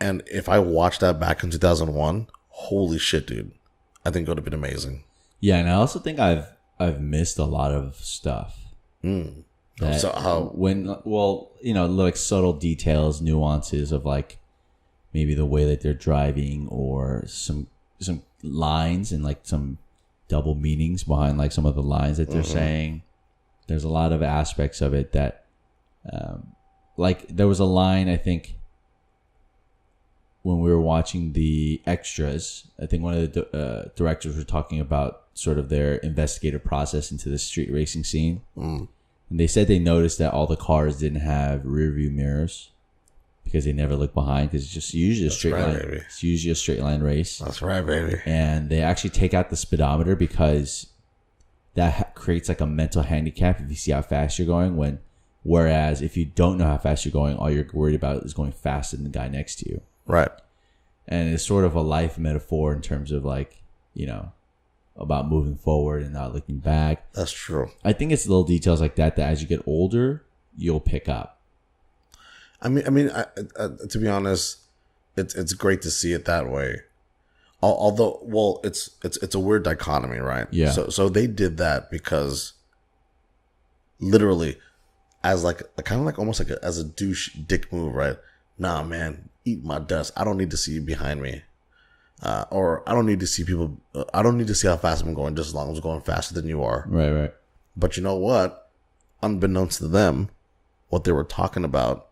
And if I watched that back in 2001, holy shit, dude. I think it would have been amazing. Yeah, and I also think I've missed a lot of stuff. So how like subtle details, nuances of like maybe the way that they're driving or some lines and like some double meanings behind like some of the lines that they're saying. There's a lot of aspects of it that like there was a line, I think, when we were watching the extras. I think one of the directors were talking about sort of their investigative process into the street racing scene. And they said they noticed that all the cars didn't have rear view mirrors because they never look behind, because it's just usually a straight line. Baby. It's usually a straight line race. That's right, baby. And they actually take out the speedometer because that creates like a mental handicap if you see how fast you're going. Whereas if you don't know how fast you're going, all you're worried about is going faster than the guy next to you. Right. And it's sort of a life metaphor in terms of like, about moving forward and not looking back. That's true. I think it's little details like that as you get older, you'll pick up. I mean, to be honest, it's great to see it that way. Although, well, it's a weird dichotomy, right? Yeah. So they did that because literally, as like kind of like almost like as a douche dick move, right? Nah, man, eat my dust. I don't need to see you behind me, or I don't need to see people. I don't need to see how fast I'm going, just as long as I'm going faster than you are. Right. But you know what? Unbeknownst to them, what they were talking about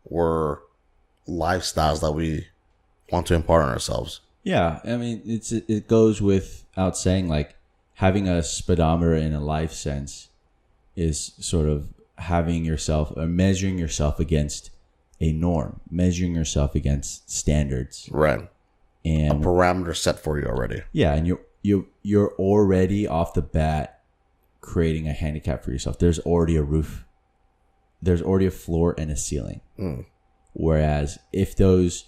were lifestyles that we want to impart on ourselves. Yeah, I mean, it goes without saying, like, having a speedometer in a life sense is sort of having yourself or measuring yourself against a norm, measuring yourself against standards. Right. And a parameter set for you already. Yeah, and you're already off the bat creating a handicap for yourself. There's already a roof. There's already a floor and a ceiling. Whereas if those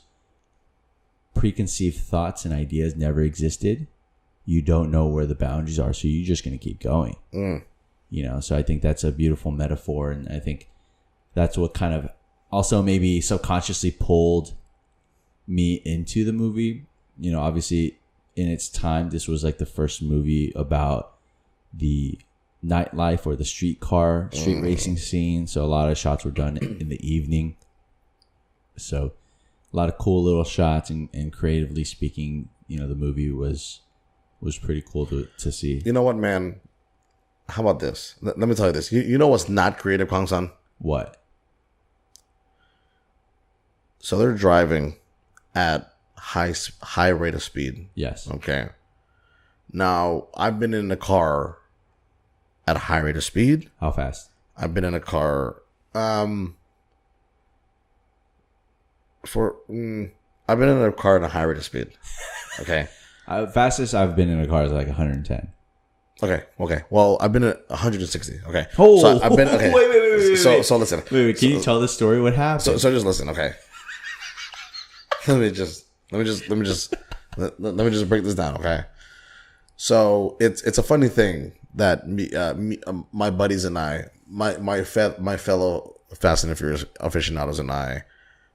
preconceived thoughts and ideas never existed, you don't know where the boundaries are, so you're just going to keep going. So I think that's a beautiful metaphor, and I think that's what kind of also maybe subconsciously pulled me into the movie. Obviously in its time, this was like the first movie about the nightlife or the street racing scene, so a lot of shots were done in the evening. So a lot of cool little shots, and creatively speaking, the movie was pretty cool to see. You know what, man? How about this? Let me tell you this. You know what's not creative, Kangsan? What? So they're driving at high rate of speed. Yes. Okay. Now, I've been in a car at a high rate of speed. How fast? I've been in a car I've been in a car at a high rate of speed. Okay. Fastest I've been in a car is like 110. Okay. Well, I've been at 160. Okay. Oh, so I've been okay. Wait. So listen. Wait. Can you tell the story? What happened? So just listen. Okay. Let me just break this down. Okay. So it's a funny thing that my buddies and I, my fellow Fast and Furious aficionados and I,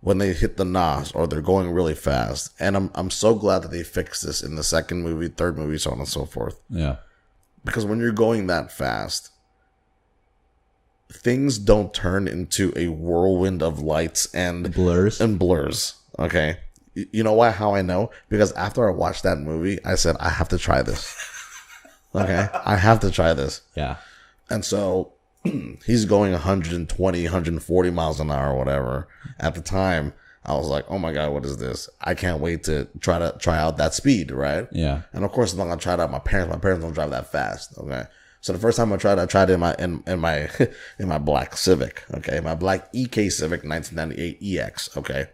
when they hit the NOS or they're going really fast, and I'm so glad that they fixed this in the second movie, third movie, so on and so forth. Yeah. Because when you're going that fast, things don't turn into a whirlwind of lights and blurs. Okay. You know why? How I know? Because after I watched that movie, I said, I have to try this. Okay. I have to try this. Yeah. And so he's going 120, 140 miles an hour or whatever. At the time, I was like, oh my God, what is this? I can't wait to try out that speed, right? Yeah. And of course, I'm not going to try it out. My parents don't drive that fast. Okay. So the first time I tried it in my in my black Civic. Okay. My black EK Civic 1998 EX. Okay.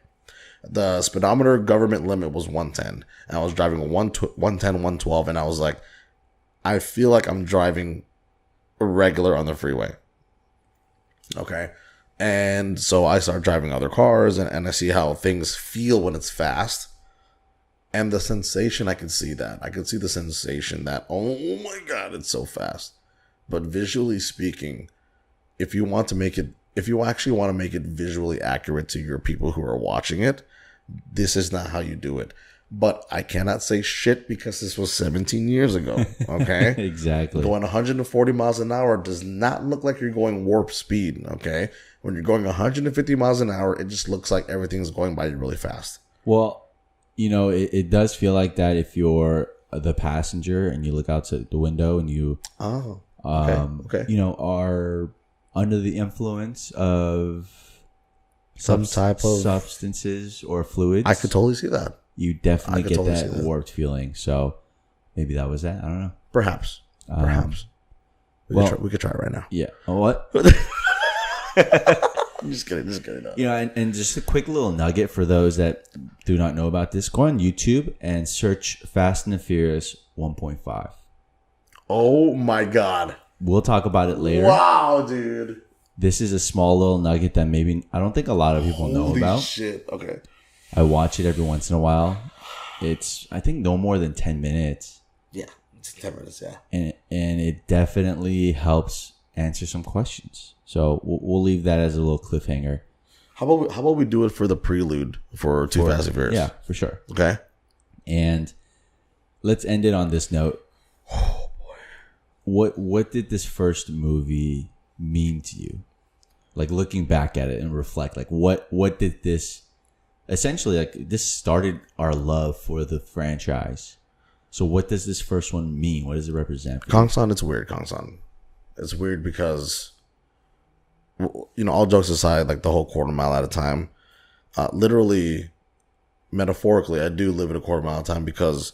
The speedometer government limit was 110. And I was driving 110, 112. And I was like, I feel like I'm driving regular on the freeway. Okay. And so I start driving other cars and I see how things feel when it's fast. And the sensation, I can see that. I can see the sensation that, oh my God, it's so fast. But visually speaking, if you actually want to make it visually accurate to your people who are watching it, this is not how you do it. But I cannot say shit because this was 17 years ago. Okay. Exactly. Going 140 miles an hour does not look like you're going warp speed. Okay. When you're going 150 miles an hour, it just looks like everything's going by really fast. Well, it does feel like that if you're the passenger and you look out to the window and you, okay. Are under the influence of some type of substances or fluids. I could totally see that. You definitely get that warped feeling. So maybe that was that. I don't know. Perhaps. We could try it right now. Yeah. Oh, what? Just kidding. And just a quick little nugget for those that do not know about this. Go on YouTube and search Fast and the Furious 1.5. Oh my God. We'll talk about it later. Wow, dude. This is a small little nugget that maybe I don't think a lot of people know about. Shit. Okay. I watch it every once in a while. It's, I think, no more than 10 minutes. Yeah, it's 10 minutes, yeah. And it definitely helps answer some questions. So we'll leave that as a little cliffhanger. How about we do it for the prelude for Too Fast and Furious? Yeah, for sure. Okay. And let's end it on this note. Oh, boy. What did this first movie mean to you? Like, looking back at it and reflect, like, what did this... Essentially, like, this started our love for the franchise. So what does this first one mean? What does it represent? Kangsan, it's weird, Kangsan. It's weird because, all jokes aside, like the whole quarter mile at a time, literally, metaphorically, I do live at a quarter mile at a time because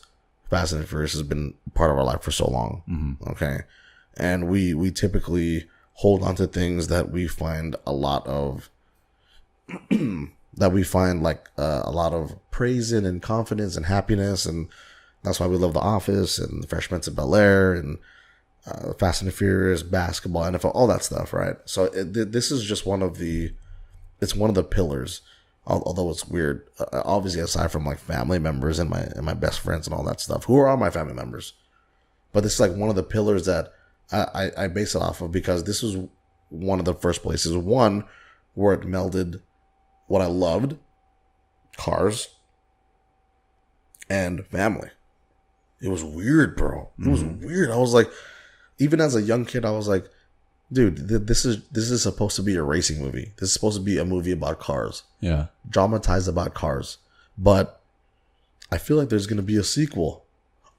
Fast and Furious has been part of our life for so long. Mm-hmm. Okay. And we typically hold on to things that we find a lot of... that we find like a lot of praise in and confidence and happiness. And that's why we love The Office and Fresh Prince of Bel-Air and Fast and the Furious, basketball, NFL, all that stuff, right? So this is just one of the pillars, although it's weird. Obviously, aside from like family members and my best friends and all that stuff, who are all my family members. But this is like one of the pillars that I base it off of because this was one of the first places, one, where it melded what I loved, cars, and family. It was weird, bro. It was weird. I was like, even as a young kid, I was like, dude, this is supposed to be a racing movie. This is supposed to be a movie about cars. Yeah. Dramatized about cars. But I feel like there's going to be a sequel.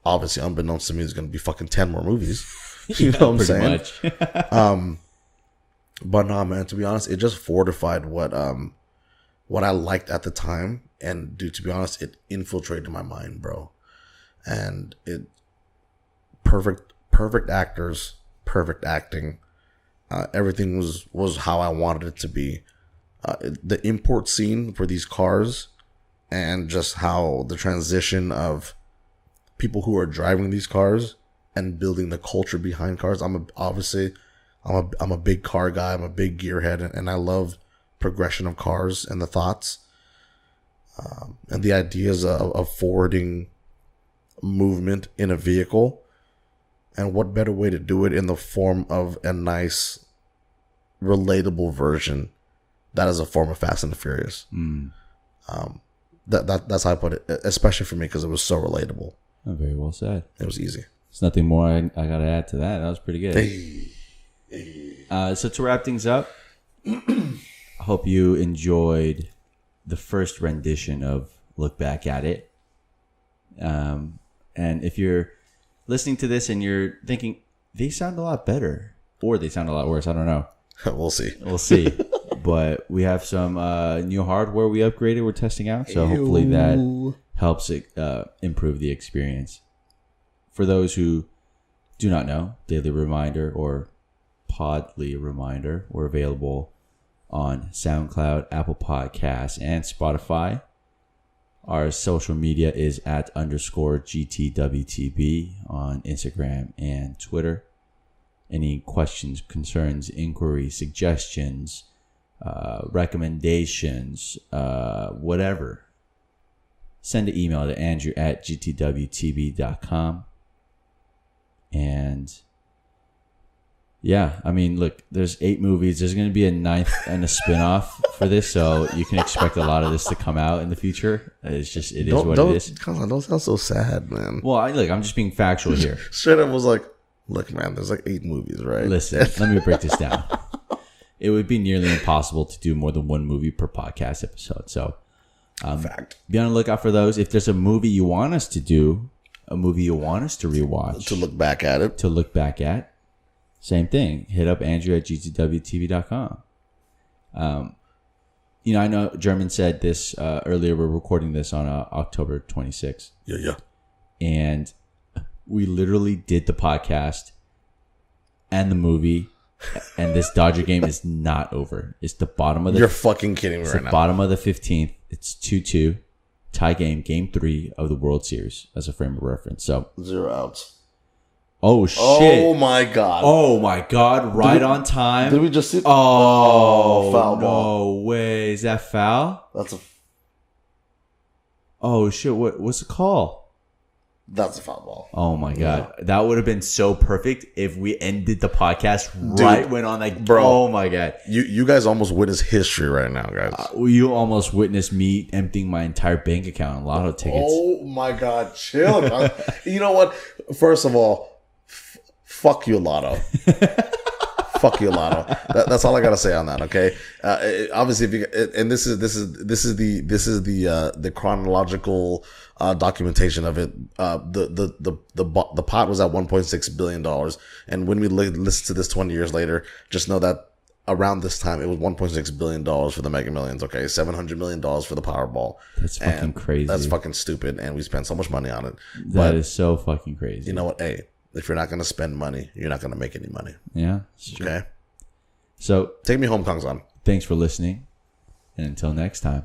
Obviously, unbeknownst to me, there's going to be fucking 10 more movies. You know what I'm saying? Much. But no, man, to be honest, it just fortified what I liked at the time. And dude, to be honest, it infiltrated my mind, bro. And it perfect actors, perfect acting. Everything was how I wanted it to be. The import scene for these cars and just how the transition of people who are driving these cars and building the culture behind cars. I'm a big car guy. I'm a big gearhead, and I love progression of cars and the thoughts and the ideas of forwarding movement in a vehicle. And what better way to do it in the form of a nice, relatable version that is a form of Fast and the Furious. That's how I put it, especially for me because it was so relatable. Oh, very well said. It was easy. There's nothing more I got to add to that. That was pretty good. Hey. So to wrap things up, I hope you enjoyed the first rendition of Look Back at It. And if you're listening to this and you're thinking, they sound a lot better, or they sound a lot worse, I don't know. We'll see. We'll see. But we have some new hardware we upgraded we're testing out. So hopefully that helps it improve the experience. For those who do not know, Daily Reminder or Podly Reminder, we're available on SoundCloud, Apple Podcasts, and Spotify. Our social media is at _GTWTB on Instagram and Twitter. Any questions, concerns, inquiries, suggestions, recommendations, whatever, send an email to andrew@gtwtb.com. And yeah, I mean, look, there's 8 movies. There's going to be a 9th and a spin-off for this, so you can expect a lot of this to come out in the future. It's just, it is what it is. Don't sound so sad, man. Well, I'm just being factual here. Straight up was like, look, man, there's like 8 movies, right? Listen, let me break this down. It would be nearly impossible to do more than 1 movie per podcast episode. So Fact. be on the lookout for those. If there's a movie you want us to do, a movie you want us to rewatch, To look back at it. Same thing. Hit up Andrew@gtwtv.com. I know German said this earlier. We're recording this on October 26th. Yeah. And we literally did the podcast and the movie, and this Dodger game is not over. It's the bottom of the... You're fucking kidding me right now. Bottom of the 15th. It's 2-2. Tie game 3 of the World Series as a frame of reference. So 0 outs. Oh, shit. Oh, my God. Oh, my God. Right on time. Did we just see? Oh, foul ball. No way. Is that foul? That's a Shit. What's the call? That's a foul ball. Oh, my God. Yeah. That would have been so perfect if we ended the podcast right when on bro. Oh, my God. You guys almost witnessed history right now, guys. You almost witnessed me emptying my entire bank account on lotto tickets. Oh, my God. Chill. You know what? First of all, fuck you, Lotto. Fuck you, Lotto. That's all I gotta say on that. Okay. Obviously, if you and this is the chronological documentation of it. The pot was at $1.6 billion, and when we listen to this 20 years later, just know that around this time it was $1.6 billion for the Mega Millions. Okay, $700 million for the Powerball. That's fucking crazy. That's fucking stupid, and we spent so much money on it. That is so fucking crazy. You know what? Hey. If you're not going to spend money, you're not going to make any money. Yeah. Okay. So take me home, Kangsan. Thanks for listening. And until next time.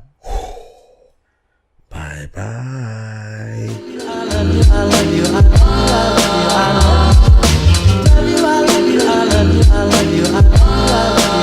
Bye bye. I love you.